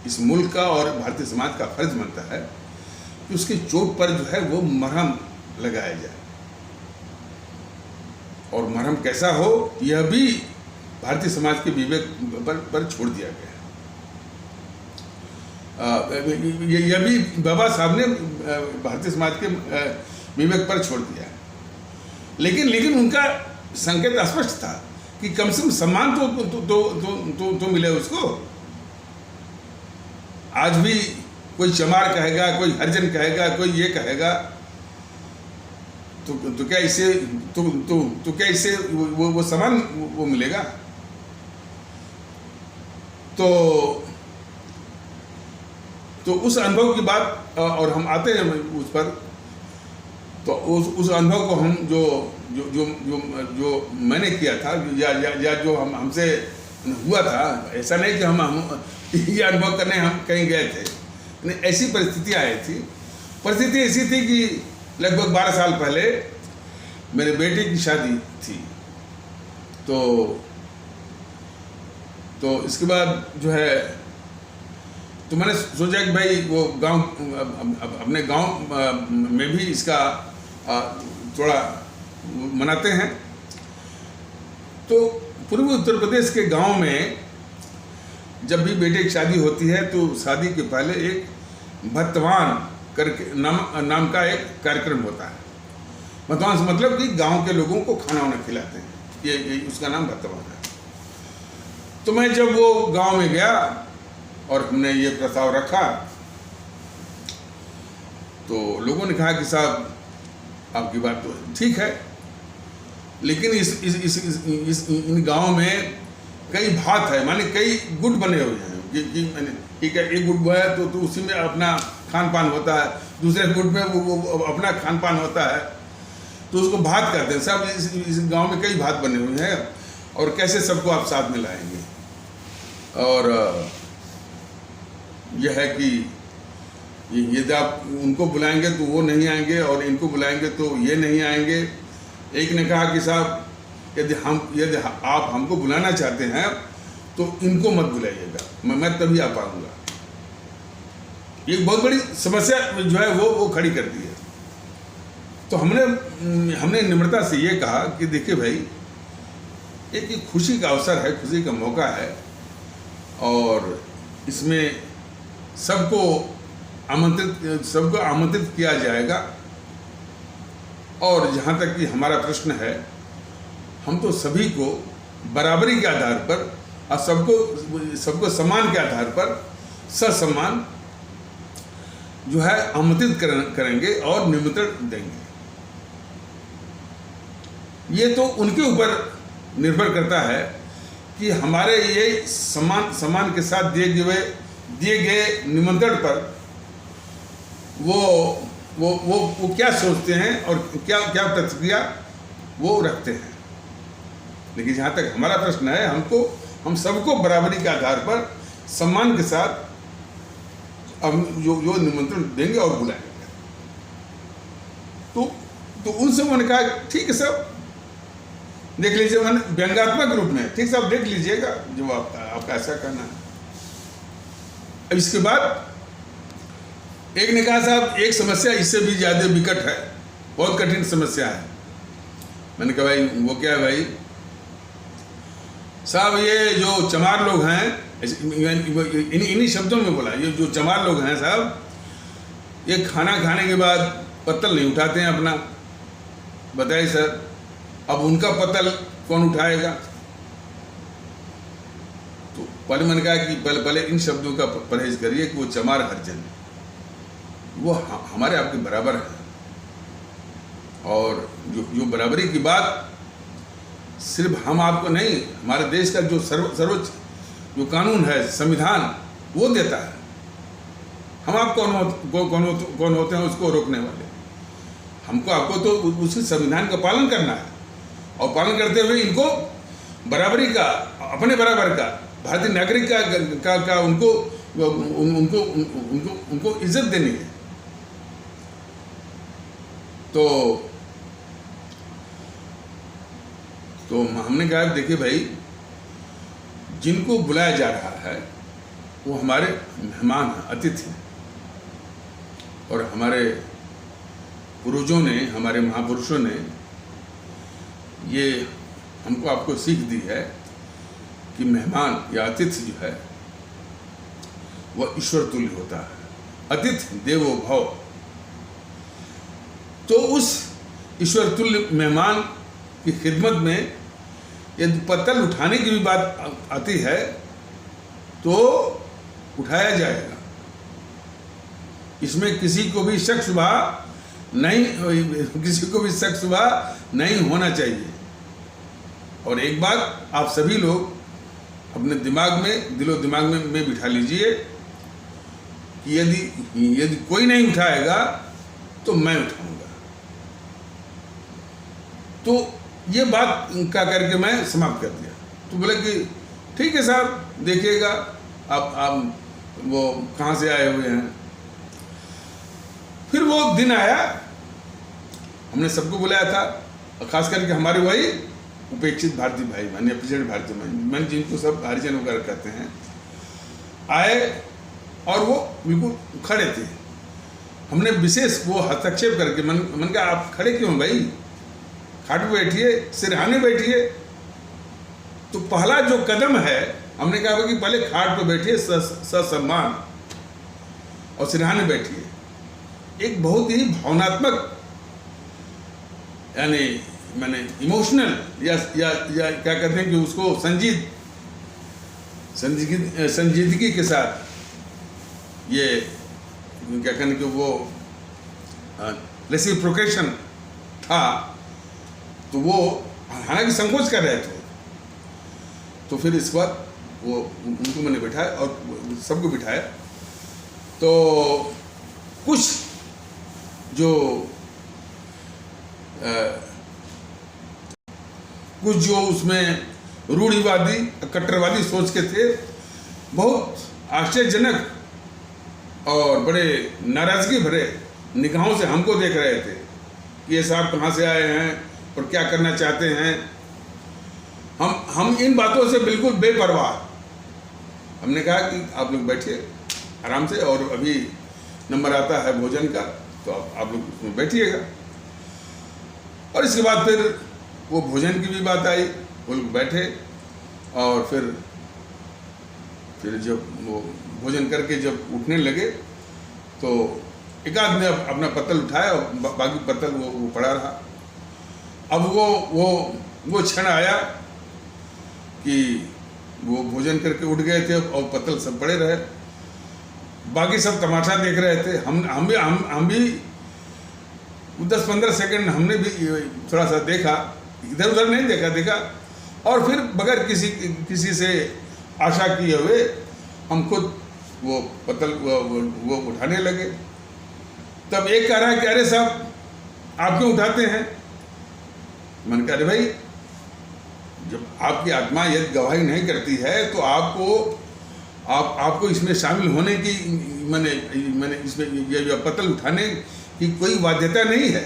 Speaker 1: इस मुल्क का और भारतीय समाज का फर्ज बनता है कि उसकी चोट पर जो है वो मरहम लगाया जाए। और मरहम कैसा हो, यह भी भारतीय समाज के विवेक पर छोड़ दिया गया है। यह भी बाबा साहब ने भारतीय समाज के विवेक पर छोड़ दिया है। लेकिन उनका संकेत स्पष्ट था कि कम से कम सम्मान तो मिले उसको। आज भी कोई चमार कहेगा, कोई हरिजन कहेगा, कोई ये कहेगा, तो क्या इससे तो क्या इससे वो सम्मान वो मिलेगा? तो उस अनुभव की बात, और हम आते हैं उस पर, तो उस अनुभव को हम जो मैंने किया था या जो हमसे हुआ था, ऐसा नहीं कि हम ये अनुभव करने हम कहीं गए थे, ऐसी परिस्थितियाँ आई थी। परिस्थिति ऐसी थी कि लगभग 12 साल पहले मेरे बेटे की शादी थी। तो इसके बाद जो है, तो मैंने सोचा कि भाई वो गांव, अपने गांव में भी इसका थोड़ा मनाते हैं। तो पूर्वी उत्तर प्रदेश के गांव में जब भी बेटे की शादी होती है तो शादी के पहले एक भतवान करके नाम का एक कार्यक्रम होता है। भतवान से मतलब कि गांव के लोगों को खाना वाना खिलाते हैं, ये उसका नाम भतवान है। तो मैं जब वो गांव में गया और हमने ये प्रस्ताव रखा, तो लोगों ने कहा कि साहब आपकी बात तो ठीक है, लेकिन इन गांव में कई भात है, माने कई गुट बने हुए हैं कि मैंने ठीक है, एक गुट है तो उसी में अपना खान पान होता है, दूसरे गुट में वो अपना खान पान होता है, तो उसको भात कहते हैं। सब इस गांव में कई भात बने हुए हैं, और कैसे सबको आप साथ में लाएंगे? और यह है कि यदि आप उनको बुलाएंगे तो वो नहीं आएंगे, और इनको बुलाएंगे तो ये नहीं आएंगे। एक ने कहा कि साहब यदि आप हमको बुलाना चाहते हैं तो इनको मत बुलाइएगा, मैं तभी आ पाऊंगा। एक बहुत बड़ी समस्या जो है वो खड़ी कर दी है। तो हमने निम्रता से ये कहा कि देखिए भाई, एक खुशी का अवसर है, खुशी का मौका है, और इसमें सबको आमंत्रित किया जाएगा। और जहाँ तक कि हमारा प्रश्न है, हम तो सभी को बराबरी के आधार पर और सबको सम्मान के आधार पर ससम्मान जो है आमंत्रित करेंगे और निमंत्रण देंगे। ये तो उनके ऊपर निर्भर करता है कि हमारे ये सम्मान के साथ दिए गए निमंत्रण पर वो क्या सोचते हैं और क्या प्रतिक्रिया वो रखते हैं। लेकिन जहाँ तक हमारा प्रश्न है, हम सबको बराबरी के आधार पर सम्मान के साथ हम जो निमंत्रण देंगे और बुलाएंगे। तो उनसे मैंने कहा ठीक है साहब, देख लीजिए, मैंने व्यंग्यात्मक रूप में, ठीक साहब देख लीजिएगा जो आपका ऐसा कहना है। अब इसके बाद एक ने कहा साहब एक समस्या इससे भी ज़्यादा विकट है, बहुत कठिन समस्या है। मैंने कहा भाई वो क्या है? भाई साहब ये जो चमार लोग हैं इन्हीं शब्दों में बोला। ये जो चमार लोग हैं साहब, ये खाना खाने के बाद पत्तल नहीं उठाते हैं अपना। बताइए सर, अब उनका पत्तल कौन उठाएगा? तो पहले मैंने कहा कि पहले इन शब्दों का परहेज करिए कि वो चमार हरिजन वो हमारे आपके बराबर है। और जो बराबरी की बात सिर्फ हम आपको नहीं, हमारे देश का जो सर्वोच्च जो कानून है, संविधान, वो देता है। हम आप कौन होते हैं उसको रोकने वाले? हमको आपको तो उसी संविधान का पालन करना है, और पालन करते हुए इनको बराबरी का, अपने बराबर का, भारतीय नागरिक का उनको उनको उनको उनको इज्जत देनी है। तो हमने कहा देखिए भाई, जिनको बुलाया जा रहा है वो हमारे मेहमान हैं, अतिथि हैं। और हमारे पूर्वजों ने, हमारे महापुरुषों ने ये हमको आपको सीख दी है कि मेहमान या अतिथि जो है वह ईश्वर तुल्य होता है। अतिथि देवो भव। तो उस ईश्वर तुल्य मेहमान की खिदमत में यदि पत्तल उठाने की भी बात आती है तो उठाया जाएगा। इसमें किसी को भी शक शुबा नहीं होना चाहिए। और एक बात आप सभी लोग अपने दिमाग में, दिलो दिमाग में बिठा लीजिए कि यदि कोई नहीं उठाएगा तो मैं उठाऊंगा। तो ये बात क्या करके मैं समाप्त कर दिया। तो बोले कि ठीक है साहब, देखिएगा आप वो कहाँ से आए हुए हैं। फिर वो दिन आया, हमने सबको बुलाया था, खास करके हमारे वही उपेक्षित भारतीय भाई, माने अपेक्षित भारतीय भाई, मैंने जिनको सब हरिजन वगैरह कहते हैं, आए और वो बिल्कुल खड़े थे। हमने विशेष वो हस्तक्षेप करके मन कहा आप खड़े क्यों भाई, खाट पे बैठिए, सिरहाने बैठिए। तो पहला जो कदम है, हमने कहा कि पहले खाट पे बैठिए ससम्मान और सिरहाने बैठिए। एक बहुत ही भावनात्मक, यानी मैंने इमोशनल या क्या कहते हैं कि उसको संजीदगी के साथ ये क्या कहने कि वो रेसिप्रोकेशन था। तो वो हालांकि संकोच कर रहे थे। तो फिर इस बात वो उनको मैंने बिठाया और सबको बिठाया। तो कुछ जो उसमें रूढ़िवादी, कट्टरवादी सोच के थे, बहुत आश्चर्यजनक और बड़े नाराजगी भरे निगाहों से हमको देख रहे थे कि ये साहब कहाँ से आए हैं और क्या करना चाहते हैं। हम इन बातों से बिल्कुल बेपरवाह। हमने कहा कि आप लोग बैठिए आराम से, और अभी नंबर आता है भोजन का, तो आप लोग उसमें बैठिएगा। और इसके बाद फिर वो भोजन की भी बात आई, वो लोग बैठे। और फिर जब वो भोजन करके जब उठने लगे तो एक आदमी ने अपना पत्तल उठाया और बाकी पत्तल वो पड़ा रहा। अब वो क्षण आया कि वो भोजन करके उठ गए थे और पत्तल सब पड़े रहे। बाकी सब तमाशा देख रहे थे। हम भी 10-15 सेकंड हमने भी थोड़ा सा देखा, इधर उधर नहीं देखा। और फिर बगैर किसी से आशा किए हुए हम खुद वो पत्तल वो उठाने लगे। तब एक कह रहा है कि अरे साहब आप क्यों उठाते हैं? मैंने कहा अरे भाई, जब आपकी आत्मा यदि गवाही नहीं करती है तो आपको इसमें शामिल होने की मैंने इसमें ये पत्तल उठाने की कोई बाध्यता नहीं है।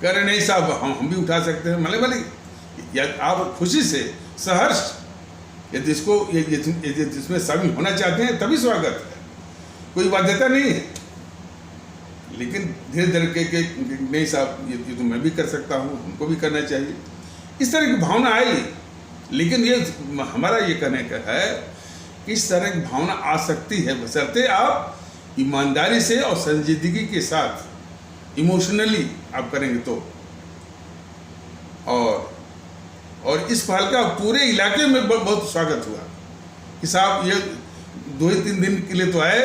Speaker 1: कह रहे नहीं साहब हम भी उठा सकते हैं। भले या आप खुशी से सहर्ष यदि इसमें शामिल होना चाहते हैं तभी स्वागत है, कोई बाध्यता नहीं है। लेकिन धीरे धीरे के नहीं साहब ये तो मैं भी कर सकता हूँ, हमको भी करना चाहिए, इस तरह की भावना आई। लेकिन ये हमारा ये कहने का है कि इस तरह की भावना आ सकती है, बशर्ते आप ईमानदारी से और संजीदगी के साथ इमोशनली आप करेंगे तो। और इस पहल का पूरे इलाके में बहुत स्वागत हुआ कि साहब ये 2-3 दिन के लिए तो आए,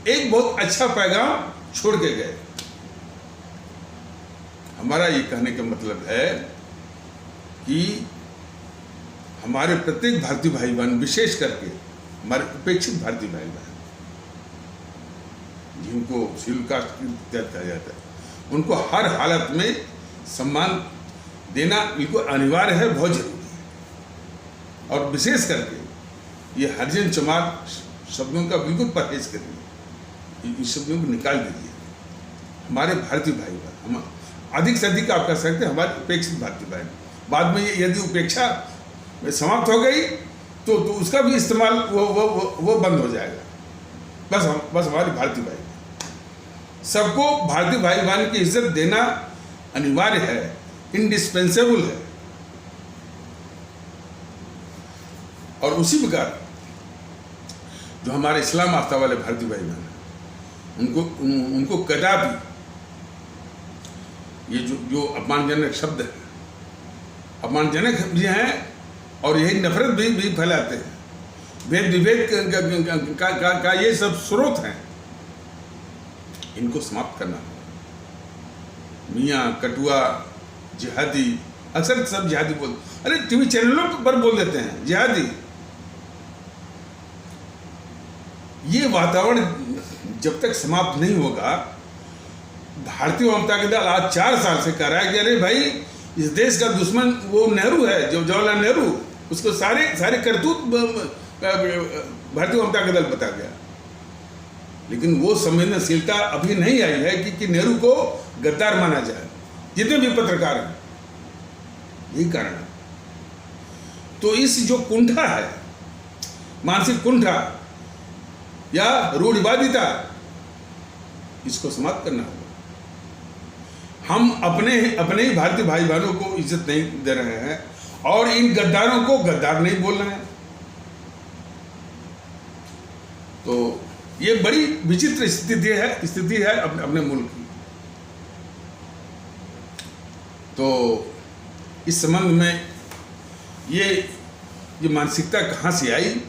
Speaker 1: एक बहुत अच्छा पैगाम छोड़ के गए। हमारा ये कहने का मतलब है कि हमारे प्रत्येक भारतीय भाई बहन, विशेष करके हमारे उपेक्षित भारतीय भाई बहन जिनको शेड्यूल कास्ट कहा जाता है, उनको हर हालत में सम्मान देना बिल्कुल अनिवार्य है, बहुत जरूरी है। और विशेष करके ये हरिजन चमार शब्दों का बिल्कुल परहेज करिए, इन शब्दों को निकाल दीजिए। हमारे भारतीय भाई बहन, हम अधिक से अधिक आप कह सकते हैं हमारे उपेक्षित भारतीय बहन। बाद में यदि उपेक्षा समाप्त हो गई तो उसका भी इस्तेमाल वो बंद हो जाएगा। बस हमारे भारतीय भाई, सबको भारतीय भाई बहन की इज्जत देना अनिवार्य है, इंडिस्पेंसेबल है। और उसी प्रकार जो हमारे इस्लाम आस्था वाले भारतीय भाई बहन हैं, उनको कदापि ये जो अपमानजनक शब्द है, अपमानजनक भी हैं और यही नफरत भी फैलाते हैं, भेद विभेद का ये सब स्रोत हैं, इनको समाप्त करना होगा। मियाँ, कटुआ, जिहादी, अक्सर सब जिहादी बोलते, अरे टीवी चैनलों पर बोल देते हैं जिहादी। ये वातावरण जब तक समाप्त नहीं होगा, भारतीय जनता दल आज 4 साल से कह रहा है कि अरे भाई इस देश का दुश्मन वो नेहरू है, जो जवाहरलाल नेहरू, उसको सारे करतूत भारतीय जनता दल बता गया। लेकिन वो संवेदनशीलता अभी नहीं आई है कि नेहरू को गद्दार माना जाए, जितने भी पत्रकार हैं, यही कारण है। तो इस जो कुंठा है, मानसिक कुंठा या रूढ़िवादिता, इसको समाप्त करना होगा। हम अपने ही भारतीय भाई बहनों को इज्जत नहीं दे रहे हैं और इन गद्दारों को गद्दार नहीं बोल रहे हैं। तो ये बड़ी विचित्र स्थिति है अपने मुल्क की। तो इस संबंध में ये मानसिकता कहाँ से आई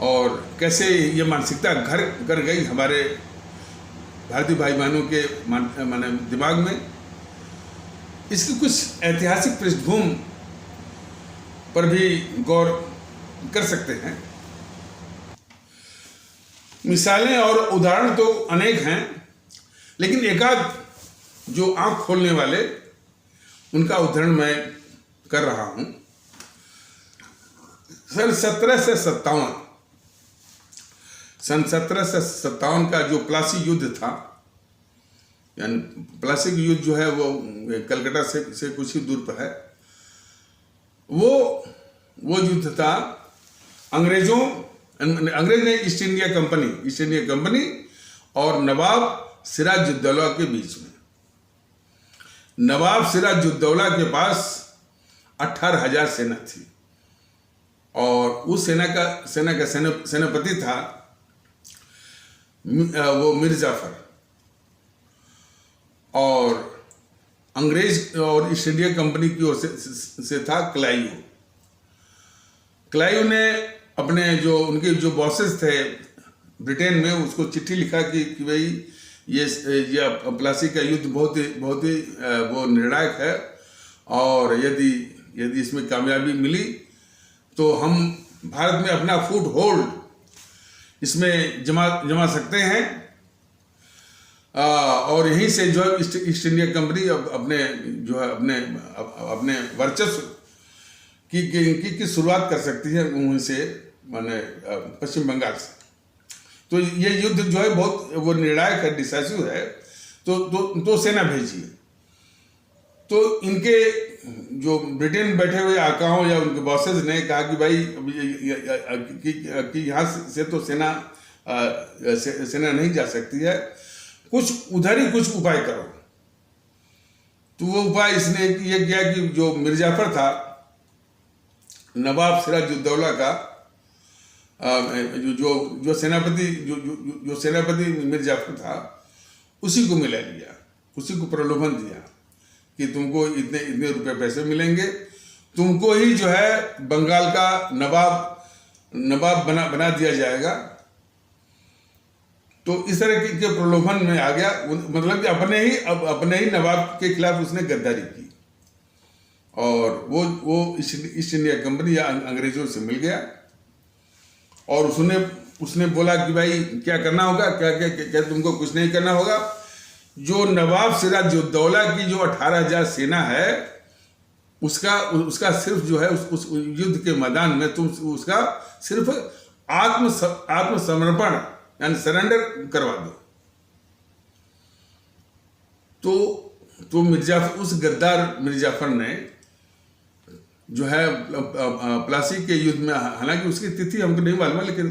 Speaker 1: और कैसे ये मानसिकता घर कर गई हमारे भारतीय भाई बहनों के माने दिमाग में, इसकी कुछ ऐतिहासिक पृष्ठभूमि पर भी गौर कर सकते हैं। मिसालें और उदाहरण तो अनेक हैं, लेकिन एकाध जो आंख खोलने वाले, उनका उदाहरण मैं कर रहा हूं। सन 1757 का जो प्लासी युद्ध था, यानी प्लासी युद्ध जो है वो कलकत्ता से कुछ ही दूर पर है, वो युद्ध था अंग्रेज ने ईस्ट इंडिया कंपनी और नवाब सिराजुद्दौला के बीच में। नवाब सिराजुद्दौला के पास 18,000 सेना थी और उस सेना का सेनापति था वो मीर जाफर, और अंग्रेज और ईस्ट इंडिया कंपनी की ओर से था क्लाइव ने अपने उनके जो बॉसेस थे ब्रिटेन में, उसको चिट्ठी लिखा कि भाई ये प्लासी का युद्ध बहुत ही वो निर्णायक है और यदि इसमें कामयाबी मिली तो हम भारत में अपना फुट होल्ड इसमें जमा सकते हैं और यहीं से जो है ईस्ट इंडिया कंपनी अपने वर्चस्व की शुरुआत कर सकती है, वहीं से माने पश्चिम बंगाल से। तो ये युद्ध जो है बहुत वो निर्णायक है, डिसाइसिव है। तो सेना भेजिए। तो इनके जो ब्रिटेन में बैठे हुए आकाओं या उनके बॉसेस ने कहा कि भाई कि यहाँ से तो सेना नहीं जा सकती है, कुछ उधर ही कुछ उपाय करो। तो वो उपाय इसने ये किया कि जो मीर जाफर था नवाब सिराजुद्दौला का जो जो जो सेनापति जो सेनापति मीर जाफर था, उसी को मिला लिया, उसी को प्रलोभन दिया कि तुमको इतने इतने रुपए पैसे मिलेंगे, तुमको ही जो है बंगाल का नवाब बना दिया जाएगा। तो इस तरह के प्रलोभन में आ गया, मतलब कि अपने ही नवाब के खिलाफ उसने गद्दारी की और वो ईस्ट इंडिया कंपनी या अंग्रेजों से मिल गया और उसने बोला कि भाई क्या करना होगा, क्या तुमको कुछ नहीं करना होगा। जो नवाब सिराजुद्दौला की जो 18,000 सेना है, उसका सिर्फ जो है उस युद्ध के मैदान में तुम उसका सिर्फ आत्मसमर्पण यानी सरेंडर करवा दो। तो उस गद्दार मिर्जाफर ने जो है प्लासी के युद्ध में, हालांकि उसकी तिथि हमको नहीं मालूम है, लेकिन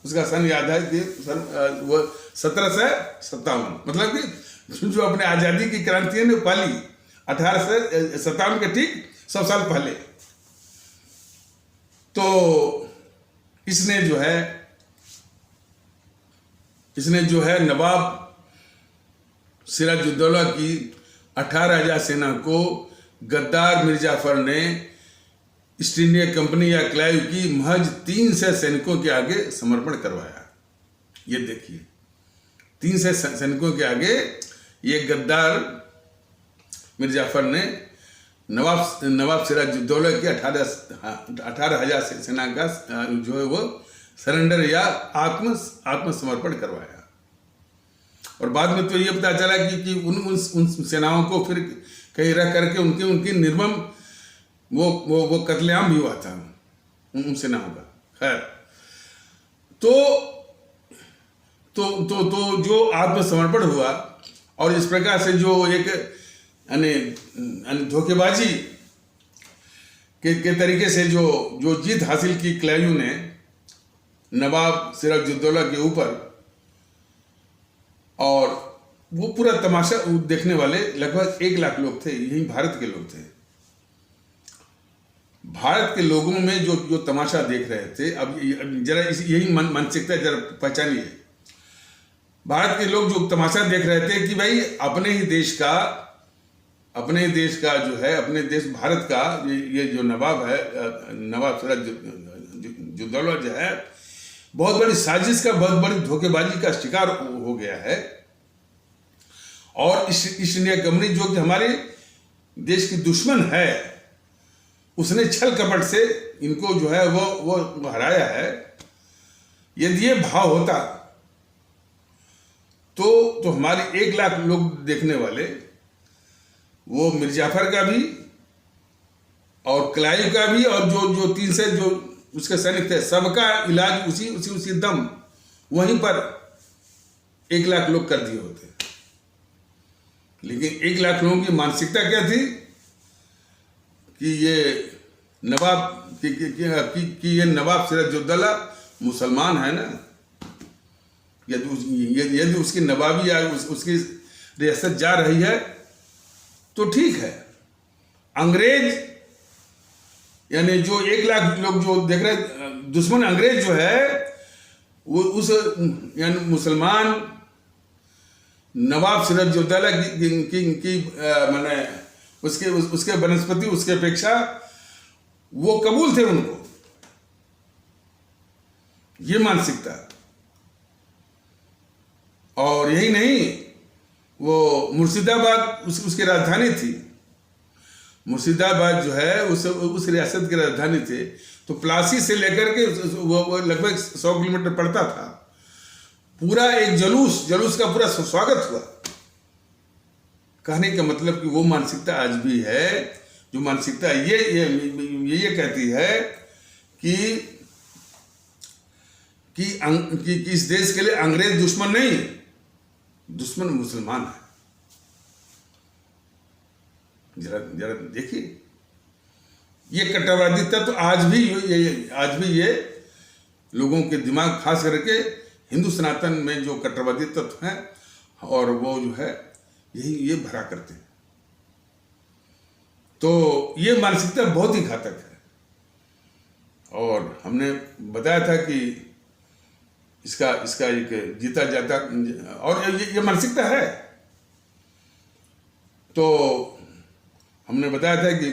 Speaker 1: उसका सन याद है कि वो 1757, मतलब कि जो अपने आज़ादी की क्रांति ने पाली 1857 के ठीक 100 साल पहले। तो इसने जो है नवाब सिराजुद्दौला की 18,000 सेना को गद्दार मिर्जाफर ने ईस्ट इंडिया कंपनी या क्लाइव की महज 300 सैनिकों के आगे समर्पण करवाया। ये देखिए, 300 सैनिकों के आगे ये गद्दार मिर्जाफर ने नवाब सिराजुद्दौला की 18,000 सेना का जो है वो सरेंडर या आत्मसमर्पण करवाया। और बाद में तो ये पता चला कि उन सेनाओं को फिर कहीं रख करके उनकी निर्मम वो कत्लेआम भी हुआ था उन सेनाओं का। खैर, तो जो आत्मसमर्पण हुआ और इस प्रकार से जो एक धोखेबाजी के तरीके से जो जीत हासिल की क्लाइव ने नवाब सिराजुद्दौला के ऊपर, और वो पूरा तमाशा देखने वाले लगभग 1 लाख लोग थे, यही भारत के लोग थे। भारत के लोगों में जो तमाशा देख रहे थे, अब जरा यही मानसिकता जरा पहचानिए। भारत के लोग जो तमाशा देख रहे थे कि भाई अपने ही देश का जो है, अपने देश भारत का ये जो नवाब है, नवाब सिराजुद्दौला जो है, बहुत बड़ी साजिश का, बहुत बड़ी धोखेबाजी का शिकार हो गया है। और ईस्ट इंडिया कंपनी जो कि हमारे देश की दुश्मन है, उसने छल कपट से इनको जो है वो हराया है। यदि ये भाव होता तो हमारे 1 लाख लोग देखने वाले, वो मिर्जाफर का भी और क्लाइव का भी और जो 300 जो उसके सैनिक थे, सबका इलाज उसी दम वहीं पर 1 लाख लोग कर दिए होते। लेकिन 1 लाख लोगों की मानसिकता क्या थी कि ये नवाब कि ये नवाब सिराजुद्दौला मुसलमान है ना, यदि उसकी नवाबी या उसकी रियासत जा रही है तो ठीक है। अंग्रेज यानी जो 1 लाख लोग जो देख रहे, दुश्मन अंग्रेज जो है वो उस यानी मुसलमान नवाब सिराजुद्दौला की माने उसके बनस्पति, उसके अपेक्षा वो कबूल थे उनको, ये मानसिकता। और यही नहीं, वो मुर्शिदाबाद उसकी राजधानी थी। मुर्शिदाबाद जो है उस रियासत की राजधानी थे। तो प्लासी से लेकर के वो लगभग 100 किलोमीटर पड़ता था। पूरा एक जुलूस का पूरा स्वागत हुआ। कहने का मतलब कि वो मानसिकता आज भी है, जो मानसिकता ये कहती है कि इस देश के लिए अंग्रेज दुश्मन नहीं, दुश्मन मुसलमान है। जरा देखिए, ये कट्टरवादी तत्व आज भी ये लोगों के दिमाग, खास करके हिंदू सनातन में जो कट्टरवादी तत्व हैं, और वो जो है ये भरा करते हैं। तो ये मानसिकता बहुत ही घातक है। और हमने बताया था कि इसका एक जीता जाता, और ये मानसिकता है। तो हमने बताया था कि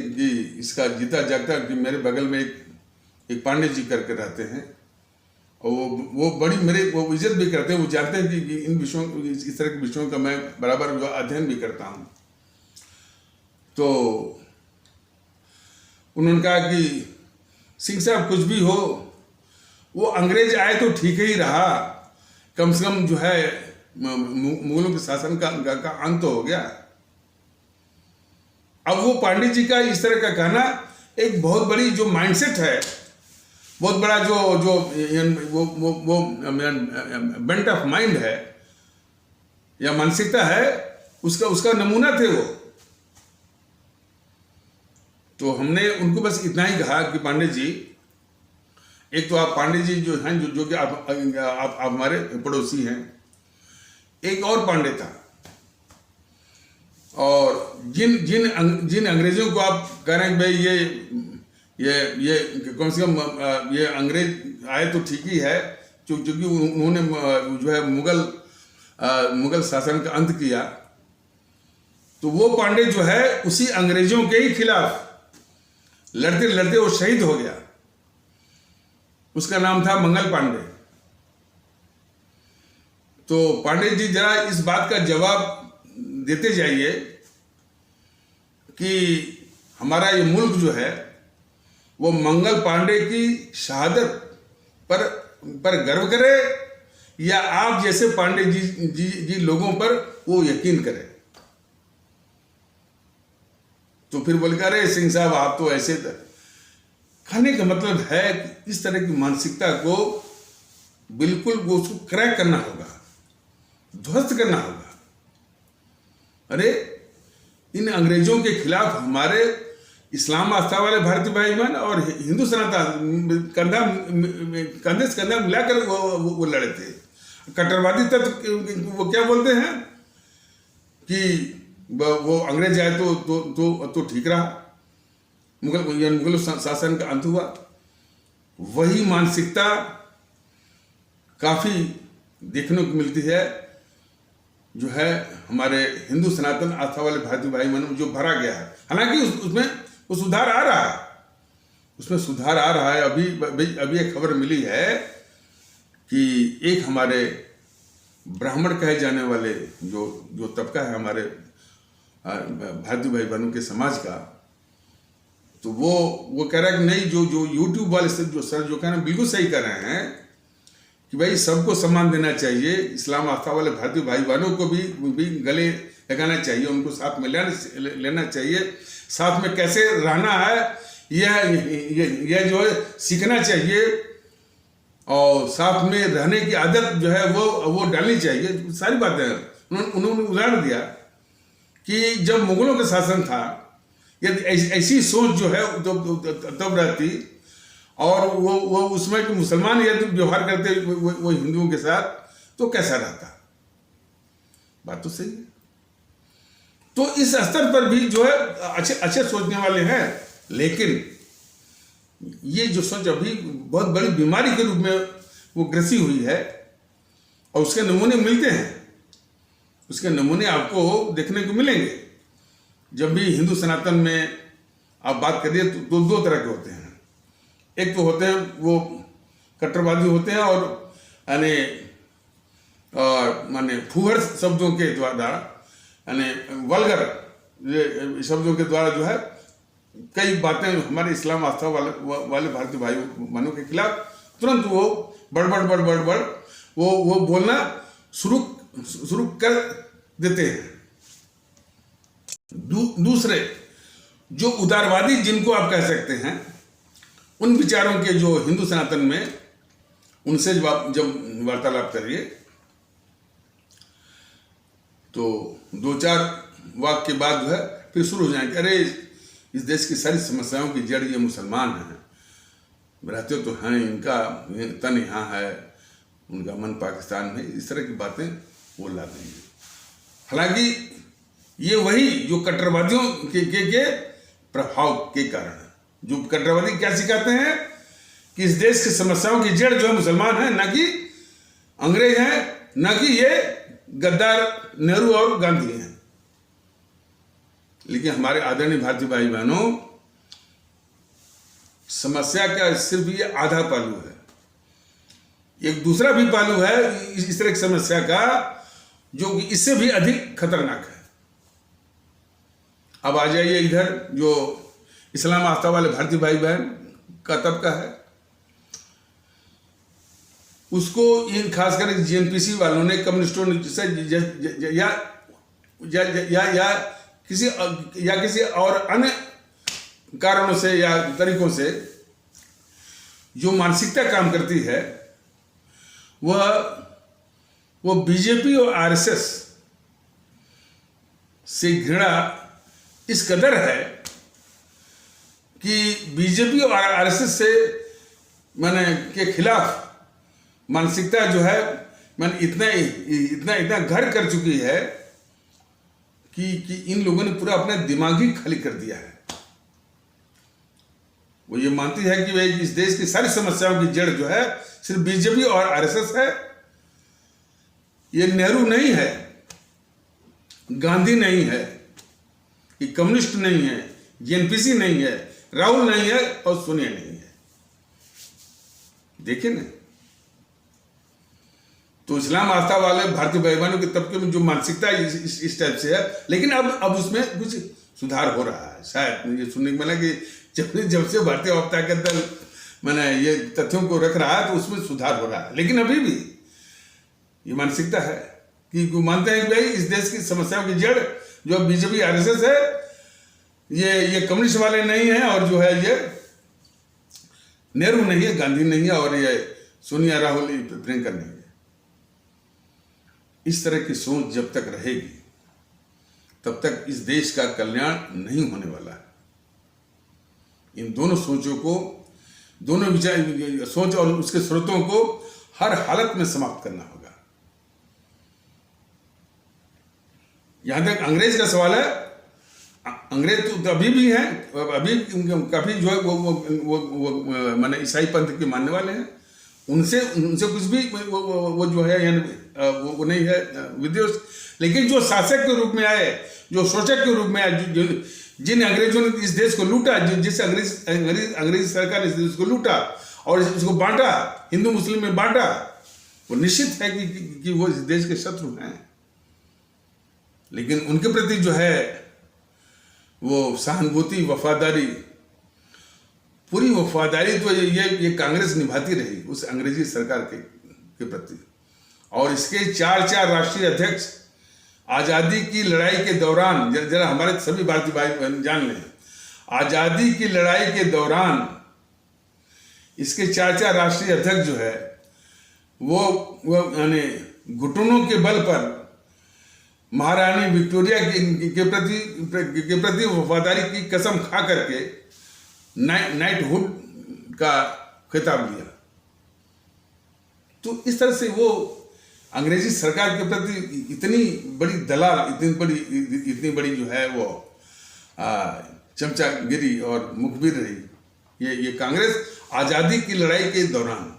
Speaker 1: इसका जीता जागता, कि मेरे बगल में एक पांडे जी करके रहते हैं, और वो बड़ी वो इज्जत भी करते हैं। वो जानते हैं कि इन विषयों, इस तरह के विषयों का मैं बराबर अध्ययन भी करता हूँ। तो उन्होंने कहा कि सिंह साहब कुछ भी हो, वो अंग्रेज आए तो ठीक ही रहा, कम से कम जो है मुगलों के शासन का अंत हो गया। अब वो पांडे जी का इस तरह का कहना एक बहुत बड़ी जो माइंडसेट है, बहुत बड़ा वो बेंट ऑफ माइंड है या मानसिकता है, उसका नमूना थे वो। तो हमने उनको बस इतना ही कहा कि पांडे जी, एक तो आप पांडे जी जो हैं, जो कि आप हमारे पड़ोसी हैं, एक और पांडे था, और जिन अंग्रेजों को आप कह रहे हैं भाई ये कम से कम ये अंग्रेज आए तो ठीक ही है, क्योंकि उन्होंने जो है मुगल शासन का अंत किया। तो वो पांडे जो है उसी अंग्रेजों के ही खिलाफ लड़ते लड़ते वो शहीद हो गया। उसका नाम था मंगल पांडे। तो पांडे जी जरा इस बात का जवाब देते जाइए कि हमारा ये मुल्क जो है वो मंगल पांडे की शहादत पर गर्व करे, या आप जैसे पांडे जी लोगों पर वो यकीन करे। तो फिर बोल अरे सिंह साहब आप तो ऐसे कहने का मतलब है कि इस तरह की मानसिकता को बिल्कुल वो उसको क्रैक करना होगा, ध्वस्त करना होगा। अरे इन अंग्रेजों के खिलाफ हमारे इस्लाम आस्था वाले भारतीय भाई बहन और हिंदू सनातन कंधे से कंधा मिलाकर वो लड़े थे। कट्टरवादी तत्व वो क्या बोलते हैं कि वो अंग्रेज आए तो ठीक रहा, मुगल शासन का अंत हुआ। वही मानसिकता काफी देखने को मिलती है जो है हमारे हिंदू सनातन आस्था वाले भारतीय भाई बहनों में, जो भरा गया है। हालांकि उसमें वो सुधार आ रहा है, उसमें सुधार आ रहा है। अभी एक खबर मिली है कि एक हमारे ब्राह्मण कहे जाने वाले जो तबका है हमारे भारतीय भाई बहनों के समाज का, तो वो कह रहा है कि नहीं, जो यूट्यूब वाले सर जो कह रहे हैं बिल्कुल सही कर रहे हैं कि भाई सबको सम्मान देना चाहिए, इस्लाम आस्था वाले भारतीय भाई बहनों को भी गले लगाना चाहिए, उनको साथ में लेना चाहिए, साथ में कैसे रहना है यह जो है सीखना चाहिए, और साथ में रहने की आदत जो है वो डालनी चाहिए। सारी बातें उन्होंने उदाहरण दिया कि जब मुगलों का शासन था, यदि ऐसी सोच जो है तब रहती, और वो उसमें कि मुसलमान यदि व्यवहार करते वो हिंदुओं के साथ, तो कैसा रहता। बात तो सही है। तो इस स्तर पर भी जो है अच्छे सोचने वाले हैं, लेकिन ये जो सोच अभी बहुत बड़ी बीमारी के रूप में वो ग्रसी हुई है, और उसके नमूने मिलते हैं। उसके नमूने आपको देखने को मिलेंगे। जब भी हिंदू सनातन में आप बात करिए तो दो तरह के होते हैं। एक तो होते हैं वो कट्टरवादी होते हैं, और माने फूहड़ शब्दों के द्वारा, यानी वल्गर शब्दों के द्वारा जो है कई बातें हमारे इस्लाम आस्था वाले भारतीय भाई बहनों के खिलाफ तुरंत वो बड़ वो बोलना शुरू कर देते हैं। दूसरे जो उदारवादी जिनको आप कह सकते हैं, उन विचारों के जो हिंदू सनातन में, उनसे जब वार्तालाप करिए तो 2-4 वाक्य के बाद जो है फिर शुरू हो जाएंगे, अरे इस देश की सारी समस्याओं की जड़ ये मुसलमान हैं, रहते तो हैं, इनका तन यहाँ है, उनका मन पाकिस्तान में, इस तरह की बातें वो ला देंगे। हालांकि ये वही जो कट्टरवादियों के प्रभाव के कारण है। जो कट्टरवादी क्या सिखाते हैं कि इस देश की समस्याओं की जड़ जो है मुसलमान है, ना कि अंग्रेज हैं, ना कि ये गद्दार नेहरू और गांधी हैं। लेकिन हमारे आदरणीय भारतीय भाई बहनों, समस्या का सिर्फ ये आधा पहलू है। एक दूसरा भी पहलू है इस तरह की समस्या का, जो कि इससे भी अधिक खतरनाक है। अब आ जाइए इधर, जो इस्लाम आस्था वाले भारतीय भाई बहन का तबका है, उसको इन खासकर जीएनपीसी वालों ने, कम्युनिस्टों ने या किसी और अन्य कारणों से या तरीकों से जो मानसिकता काम करती है, वो बीजेपी और आरएसएस से घृणा इस कदर है कि बीजेपी और आरएसएस से के खिलाफ मानसिकता जो है इतना घर कर चुकी है कि इन लोगों ने पूरा अपना दिमाग ही खाली कर दिया है। वो ये मानती है कि भाई इस देश की सारी समस्याओं की जड़ जो है सिर्फ बीजेपी और आरएसएस है। ये नेहरू नहीं है, गांधी नहीं है, ये कम्युनिस्ट नहीं है, जीएनपीसी नहीं है, राहुल नहीं है और सोनिया नहीं है। देखिए ना, तो इस्लाम आस्था वाले भारतीय भाई बहनों के तबके में जो मानसिकता इस टाइप से है, लेकिन अब उसमें कुछ सुधार हो रहा है। शायद मुझे सुनने को मिला कि जब से भारतीय वापता के दल ये तथ्यों को रख रहा है तो उसमें सुधार हो रहा है। लेकिन अभी भी ये मानसिकता है कि वो मानते हैं कि भाई इस देश की समस्याओं की जड़ जो बीजेपी आरएसएस है, ये कम्युनिस्ट वाले नहीं है, और जो है ये नेहरू नहीं है, गांधी नहीं है, और ये सोनिया राहुल प्रियंका नहीं है। इस तरह की सोच जब तक रहेगी तब तक इस देश का कल्याण नहीं होने वाला है। इन दोनों सोचों को, दोनों विचार, सोच और उसके स्रोतों को हर हालत में समाप्त करना होगा। यहां तक अंग्रेज का सवाल है, अंग्रेज तो अभी भी हैं, अभी काफी जो है वो ईसाई पंथ के मानने वाले हैं। उनसे कुछ भी वो जो है यानी वो नहीं है विद्वेष। लेकिन जो शासक के रूप में आए, जो शोषक के रूप में आए, जिन अंग्रेजों ने इस देश को लूटा, जिस अंग्रेज सरकार ने इस देश को लूटा और इसको बांटा, हिंदू मुस्लिम में बांटा, वो निश्चित है कि वो इस देश के शत्रु हैं। लेकिन उनके प्रति जो है वो सहानुभूति, वफादारी, पूरी वफादारी तो ये कांग्रेस निभाती रही उस अंग्रेजी सरकार के प्रति। और इसके 4 राष्ट्रीय अध्यक्ष आज़ादी की लड़ाई के दौरान, जरा हमारे सभी भारतीय भाई बहन जान लें, आज़ादी की लड़ाई के दौरान इसके 4 राष्ट्रीय अध्यक्ष जो है वो यानी घुटनों के बल पर महारानी विक्टोरिया के प्रति वफादारी की कसम खा करके नाइटहुड का खिताब लिया। तो इस तरह से वो अंग्रेजी सरकार के प्रति इतनी बड़ी दलाल, इतनी बड़ी जो है वो चमचागिरी और मुखबिर रही ये कांग्रेस आजादी की लड़ाई के दौरान।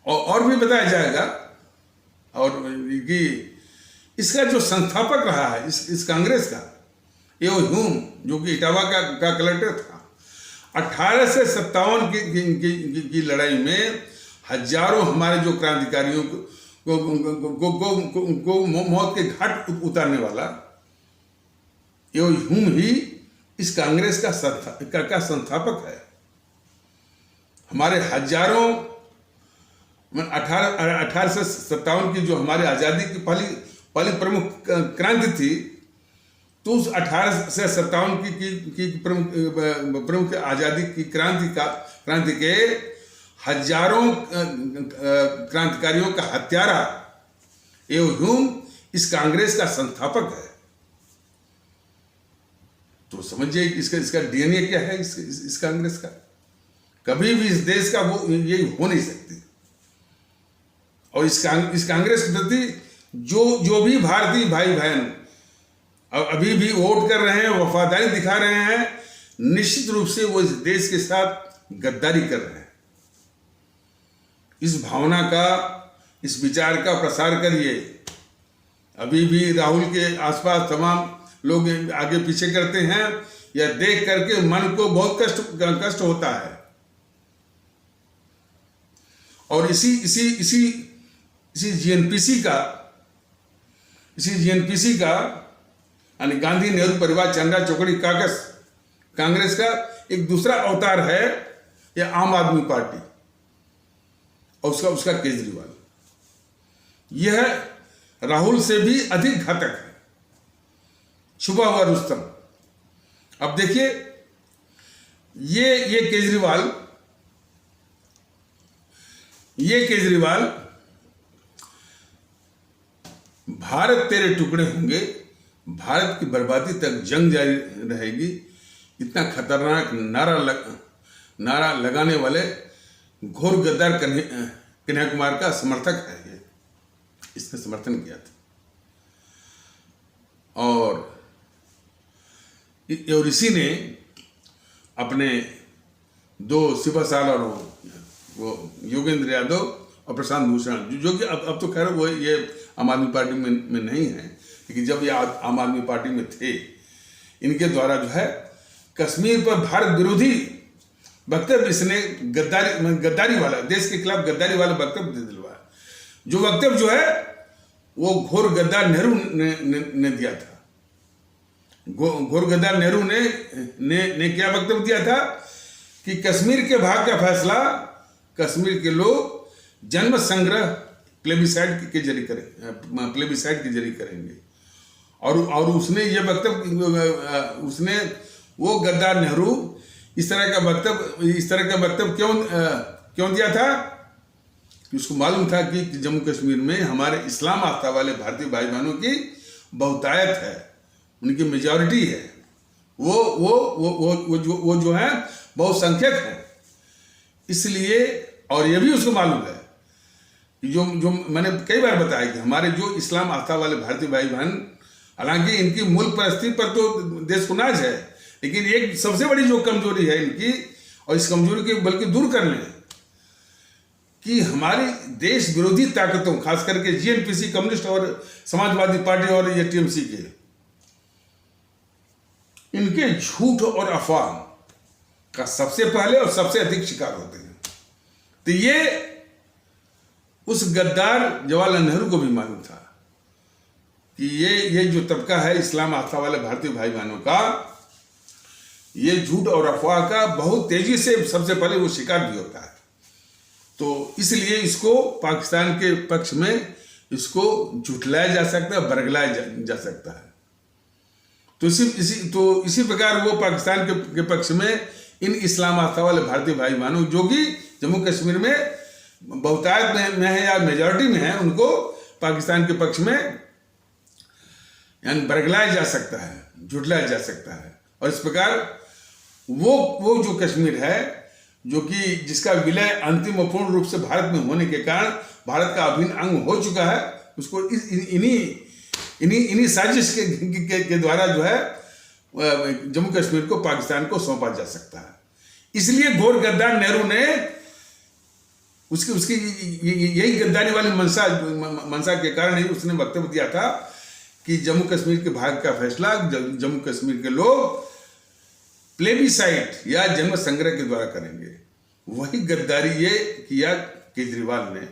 Speaker 1: और भी बताया जाएगा, और कि इसका जो संस्थापक रहा है इस कांग्रेस का, एओ ह्यूम, जो कि इटावा का कलेक्टर था, 1857 की लड़ाई में हजारों हमारे जो क्रांतिकारियों को मौत के घाट उतारने वाला एओ ह्यूम ही इस कांग्रेस का संस्थापक है। हमारे हजारों 1857 की जो हमारे आज़ादी की पहली प्रमुख क्रांति थी, तो उस 1857 की प्रमुख आज़ादी की क्रांति के हजारों क्रांतिकारियों का हत्यारा एओ ह्यूम इस कांग्रेस का संस्थापक है। तो समझिए इसका डीएनए क्या है इस कांग्रेस का। कभी भी इस देश का वो ये हो नहीं सकती। और इस कांग्रेस के प्रति जो भी भारतीय भाई बहन अभी भी वोट कर रहे हैं, वफादारी दिखा रहे हैं, निश्चित रूप से वो इस देश के साथ गद्दारी कर रहे हैं। इस भावना का, इस विचार का प्रसार करिए। अभी भी राहुल के आसपास तमाम लोग आगे पीछे करते हैं, यह देख करके मन को बहुत कष्ट होता है। और इसी जीएनपीसी का यानी गांधी नेहरू परिवार चंदा चौकड़ी काकस कांग्रेस का एक दूसरा अवतार है यह आम आदमी पार्टी और उसका केजरीवाल। यह राहुल से भी अधिक घातक है, छुपा हुआ रुस्तम। अब देखिए, ये केजरीवाल भारत तेरे टुकड़े होंगे, भारत की बर्बादी तक जंग जारी रहेगी, इतना खतरनाक नारा लगाने वाले घोर गद्दार कन्हैया कुमार का समर्थक है। ये इसने समर्थन किया था और इसी ने अपने दो सिपह सालारों, वो योगेंद्र यादव और प्रशांत भूषण, जो कि अब तो खैर वो ये आम आदमी पार्टी में नहीं है, लेकिन जब ये आम आदमी पार्टी में थे, इनके द्वारा जो है कश्मीर पर भारत विरोधी वक्तव्य, इसने गद्दारी वाला, देश के खिलाफ गद्दारी वाला वक्तव्य दे दिलवाया। जो वक्तव्य जो है वो घोर गद्दार नेहरू ने दिया था। घोर गद्दार नेहरू ने क्या वक्तव्य दिया था कि कश्मीर के भाग का फैसला कश्मीर के लोग जन्म संग्रह प्लेबिसाइट के जरिए करेंगे। और उसने ये वक्तव्य, वो गद्दार नेहरू इस तरह का वक्तव्य क्यों दिया था कि उसको मालूम था कि जम्मू कश्मीर में हमारे इस्लाम आस्था वाले भारतीय भाई बहनों की बहुतायत है, उनकी मेजॉरिटी है, वो जो है बहुसंख्यक है। इसलिए, और ये भी उसको मालूम है कि जो मैंने कई बार बताया कि हमारे जो इस्लाम आस्था वाले भारतीय भाई बहन, हालांकि इनकी मूल परिस्थिति पर तो देश को नाज है, लेकिन एक सबसे बड़ी जो कमजोरी है इनकी, और इस कमजोरी को बल्कि दूर कर लें, कि हमारी देश विरोधी ताकतों, खास करके जीएनपीसी, कम्युनिस्ट और समाजवादी पार्टी और ये टीएमसी के, इनके झूठ और अफवाह का सबसे पहले और सबसे अधिक शिकार होते हैं। तो ये उस गद्दार जवाहरलाल नेहरू को भी मालूम था कि ये जो तबका है इस्लाम आस्था वाले भारतीय भाई बहनों का, ये झूठ और अफवाह का बहुत तेजी से सबसे पहले वो शिकार भी होता है। तो इसलिए इसको पाकिस्तान के पक्ष में इसको झुठलाया जा सकता है, बरगलाया जा सकता है। तो इसी प्रकार वो पाकिस्तान के पक्ष में इन इस्लाम आस्था वाले भारतीय भाई बहनों, जो कि जम्मू कश्मीर में बहुतायत में है या मेजॉरिटी में है, उनको पाकिस्तान के पक्ष में यानी बरगलाया जा सकता है, झुठलाया जा सकता है। और इस प्रकार वो जो कश्मीर है, जो कि जिसका विलय अंतिम और पूर्ण रूप से भारत में होने के कारण भारत का अभिन्न अंग हो चुका है, उसको इन्हीं साजिश के द्वारा जो है जम्मू कश्मीर को पाकिस्तान को सौंपा जा सकता है। इसलिए घोर गद्दार नेहरू ने उसकी यही गद्दारी वाली मंशा के कारण ही उसने वक्तव्य दिया था कि जम्मू कश्मीर के भाग का फैसला जम्मू कश्मीर के लोग प्लेबिसाइट या जन्म संग्रह के द्वारा करेंगे। वही गद्दारी ये किया केजरीवाल ने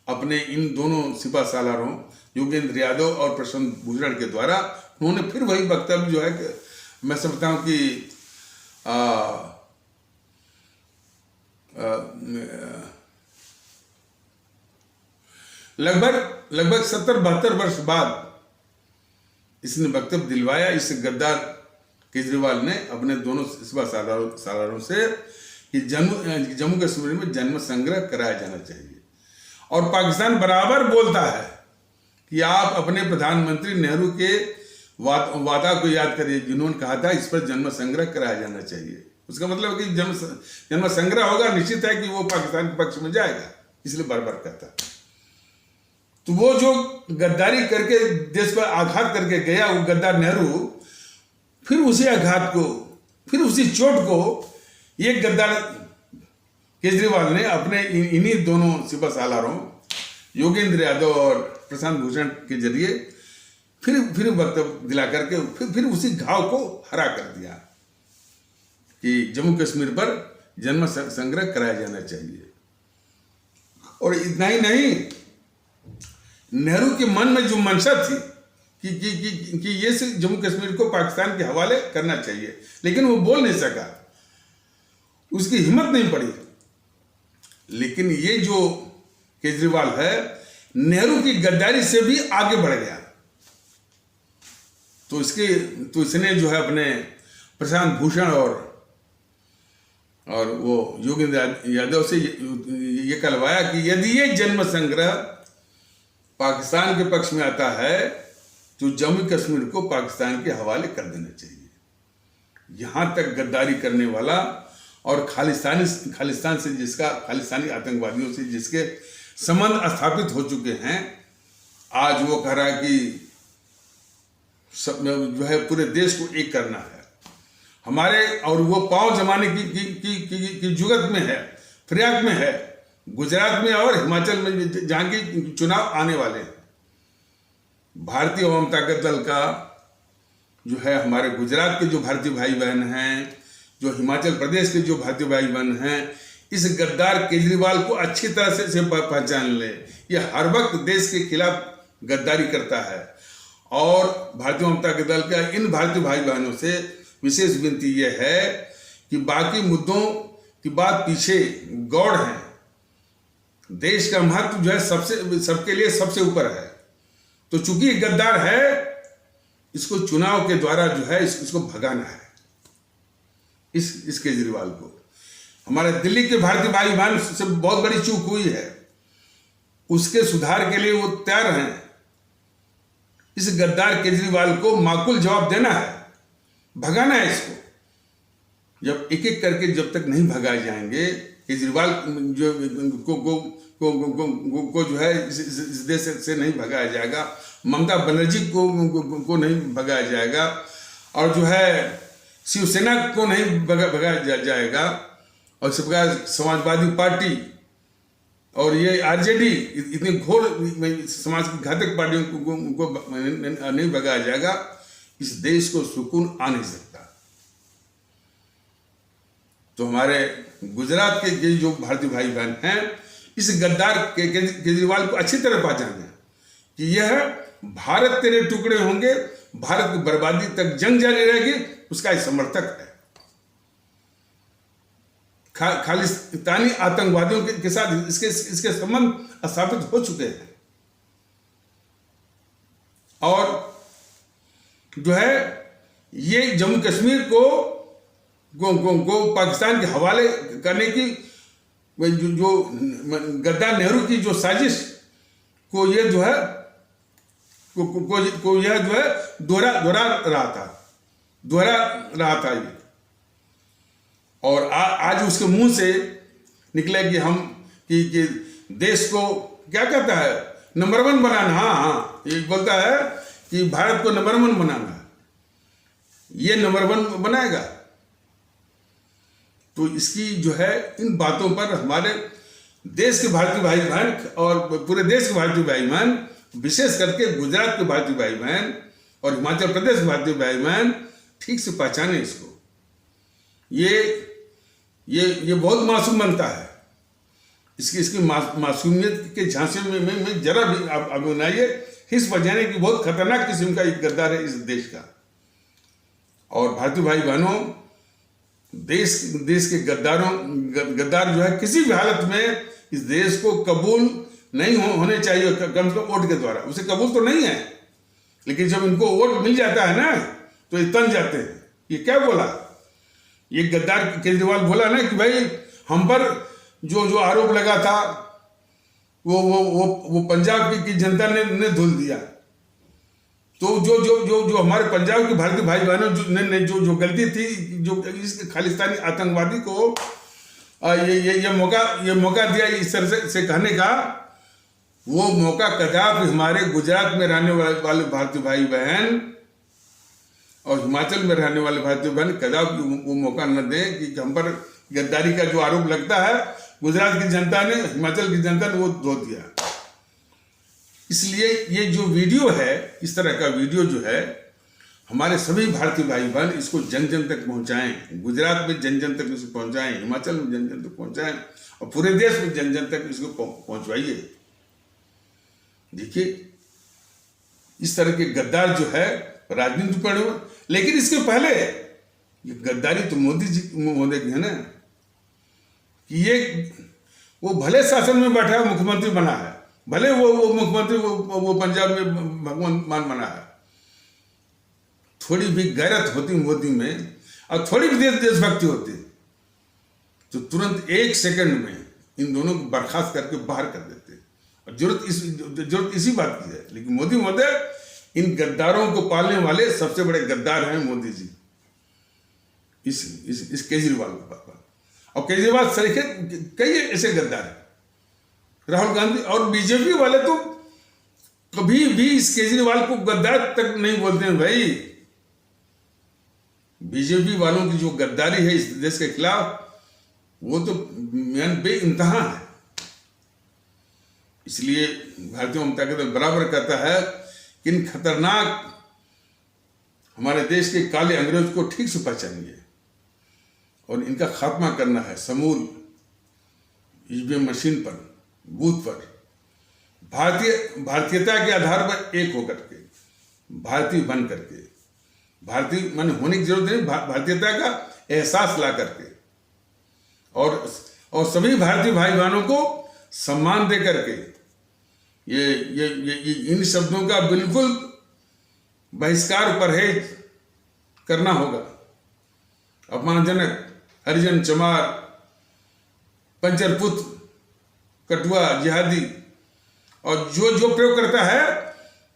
Speaker 1: अपने इन दोनों सिपह सालारों योगेंद्र यादव और प्रशांत भूषण के द्वारा। उन्होंने फिर वही वक्तव्य जो है कि मैं समझता हूँ कि लगभग 70-72 वर्ष बाद इसने वक्तव्य दिलवाया इस गद्दार केजरीवाल ने अपने दोनों सिपह सालारों से कि जम्मू कश्मीर में जन्म संग्रह कराया जाना चाहिए। और पाकिस्तान बराबर बोलता है कि आप अपने प्रधानमंत्री नेहरू के वादा को याद करिए, जिन्होंने कहा था इस पर जन्म संग्रह कराया जाना चाहिए। उसका मतलब कि जन्म संग्रह होगा, निश्चित है कि वो पाकिस्तान के पक्ष में जाएगा, इसलिए बार बार कहता है। तो वो जो गद्दारी करके देश पर आघात करके गया वो गद्दार नेहरू, फिर उसी आघात को फिर उसी चोट को एक गद्दार केजरीवाल ने अपने इन्हीं दोनों सिपह सालारों योगेंद्र यादव और प्रशांत भूषण के जरिए फिर वक्तव्य दिला करके फिर उसी घाव को हरा कर दिया कि जम्मू कश्मीर पर जन्म संग्रह कराया जाना चाहिए। और इतना ही नहीं, नेहरू के मन में जो मंशा थी कि ये जम्मू कश्मीर को पाकिस्तान के हवाले करना चाहिए, लेकिन वो बोल नहीं सका, उसकी हिम्मत नहीं पड़ी। लेकिन ये जो केजरीवाल है, नेहरू की गद्दारी से भी आगे बढ़ गया। तो इसने जो है अपने प्रशांत भूषण और वो योगेंद्र यादव से ये कहलवाया कि यदि ये जन्म संग्रह पाकिस्तान के पक्ष में आता है तो जम्मू कश्मीर को पाकिस्तान के हवाले कर देना चाहिए। यहां तक गद्दारी करने वाला और खालिस्तान से खालिस्तानी आतंकवादियों से जिसके संबंध स्थापित हो चुके हैं, आज वो कह रहा है कि जो है पूरे देश को एक करना है हमारे, और वो पांव जमाने की जुगत में है, फिराक में है, गुजरात में और हिमाचल में जहां की चुनाव आने वाले हैं। भारतीय अवाम ताकत दल का जो है हमारे गुजरात के जो भारतीय भाई बहन हैं, जो हिमाचल प्रदेश के जो भारतीय भाई बहन हैं, इस गद्दार केजरीवाल को अच्छी तरह से पहचान ले। ये हर वक्त देश के खिलाफ गद्दारी करता है। और भारतीय जनता के दल का इन भारतीय भाई बहनों से विशेष विनती यह है कि बाकी मुद्दों की बात पीछे गौड़ है, देश का महत्व जो है सबके लिए सबसे ऊपर है। तो चूंकि गद्दार है, इसको चुनाव के द्वारा जो है इसको भगाना है, इस केजरीवाल को। हमारे दिल्ली के भारतीय भाई बहन से बहुत बड़ी चूक हुई है, उसके सुधार के लिए वो तैयार हैं। इस गद्दार केजरीवाल को माकूल जवाब देना है, भगाना है इसको। जब एक एक करके जब तक नहीं भगाए जाएंगे, केजरीवाल जो को जो है इस देश से नहीं भगाया जाएगा, ममता बनर्जी को नहीं भगाया जाएगा, और जो है शिवसेना को नहीं भगाया जाएगा, और इस प्रकार समाजवादी पार्टी और ये आरजेडी इतनी घोर समाज की घातक पार्टियों को नहीं भगाया जाएगा, इस देश को सुकून आ नहीं सकता। तो हमारे गुजरात के जो भारतीय भाई बहन हैं, इस गद्दार केजरीवाल को अच्छी तरह पहचाने कि यह भारत तेरे टुकड़े होंगे, भारत की बर्बादी तक जंग जारी रहेगी, उसका एक समर्थक है। खालिस्तानी आतंकवादियों के साथ इसके संबंध स्थापित हो चुके हैं। और जो है ये जम्मू कश्मीर को पाकिस्तान के हवाले करने की जो गद्दार नेहरू की जो साजिश को ये जो है को यह जो है दोहरा रहा था ये। और आज उसके मुंह से निकले कि हम कि देश को क्या कहता है, नंबर 1 बनाना। हाँ, ये बोलता है कि भारत को नंबर 1 बनाना है, ये नंबर 1 बनाएगा। तो इसकी जो है इन बातों पर हमारे देश के भारतीय भाई बहन और पूरे देश के भारतीय भाई बहन, विशेष करके गुजरात के भारतीय भाई बहन और हिमाचल प्रदेश के भारतीय भाई बहन ठीक से पहचाने इसको। ये बहुत मासूम बनता है। इसकी मासूमियत के झांसे में जरा भी आप बनाइए, हिस बजाने की बहुत खतरनाक किस्म का एक गद्दार है इस देश का। और भारतीय भाई बहनों, देश के गद्दार जो है किसी भी हालत में इस देश को कबूल नहीं होने चाहिए, कम से कम वोट के द्वारा। उसे कबूल तो नहीं है, लेकिन जब इनको वोट मिल जाता है ना, तो ये तन जाते हैं। ये क्या बोला, ये गद्दार केजरीवाल बोला ना कि भाई हम पर जो आरोप लगा था वो पंजाब की जनता ने धुल दिया। तो जो हमारे पंजाब के भारतीय भाई बहनों ने जो गलती थी, जो इस खालिस्तानी आतंकवादी को ये मौका दिया इस तरह से कहने का, वो मौका कदापि हमारे गुजरात में रहने वाले भारतीय भाई बहन और हिमाचल में रहने वाले भारतीय बहन कदापि वो मौका न दें कि हम पर गद्दारी का जो आरोप लगता है, गुजरात की जनता ने, हिमाचल की जनता ने वो धो दिया। इसलिए ये जो वीडियो है, इस तरह का वीडियो जो है, हमारे सभी भारतीय भाई बहन इसको जन जन तक पहुंचाएं। गुजरात में जन जन तक इसको पहुंचाएं, हिमाचल में जन जन तक पहुंचाएं और पूरे देश में जन जन तक इसको पहुंचवाइए। देखिए इस तरह के गद्दार जो है राजनीति पड़े हुए, लेकिन इसके पहले ये गद्दारी तो मोदी की है ना, कि ये वो भले शासन में बैठा है, मुख्यमंत्री बना है, भले वो मुख्यमंत्री वो पंजाब में भगवान मान बना है, थोड़ी भी गैरत होती मोदी में और थोड़ी भी देशभक्ति होती तो तुरंत 1 सेकंड में इन दोनों को बर्खास्त करके बाहर कर देते। और जरूरत इसी बात की है। लेकिन मोदी महोदय इन गद्दारों को पालने वाले सबसे बड़े गद्दार हैं मोदी जी, इस केजरीवाल के पास। और केजरीवाल सरीखे कई ऐसे गद्दार हैं, राहुल गांधी और बीजेपी वाले तो कभी भी इस केजरीवाल को गद्दार तक नहीं बोलते हैं। भाई बीजेपी वालों की जो गद्दारी है इस देश के खिलाफ, वो तो बेइंतहा है। इसलिए भारतीय जनता दल बराबर कहता है कि इन खतरनाक हमारे देश के काले अंग्रेज को ठीक से पहचानिए और इनका खात्मा करना है समूल ईवीएम मशीन पर, बूथ पर, भारतीयता के आधार पर एक होकर के, भारतीय बन करके, भारतीय मन होने की जरूरत नहीं, भारतीयता का एहसास ला करके और सभी भारतीय भाई बहनों को सम्मान दे करके ये इन शब्दों का बिल्कुल बहिष्कार परहेज करना होगा। अपमानजनक हरिजन, चमार, पंचर पुत्र, कटुआ, जिहादी और जो प्रयोग करता है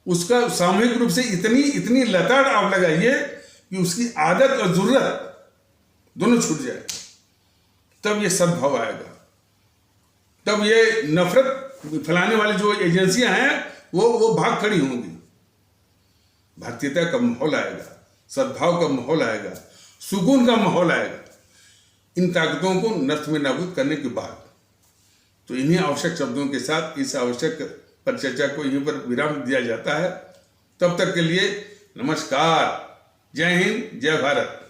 Speaker 1: उसका सामूहिक रूप से इतनी लताड़ आप लगाइए कि उसकी आदत और जरूरत दोनों छूट जाए, तब ये सद्भाव आएगा। तब ये नफरत फैलाने वाली जो एजेंसियां हैं वो भाग खड़ी होंगी। भारतीयता का माहौल आएगा, सद्भाव का माहौल आएगा, सुकून का माहौल आएगा इन ताकतों को नष्ट में नाबूद करने के बाद। तो इन्हीं आवश्यक शब्दों के साथ इस आवश्यक परिचर्चा को यहीं पर विराम दिया जाता है। तब तक के लिए नमस्कार, जय हिंद, जय भारत।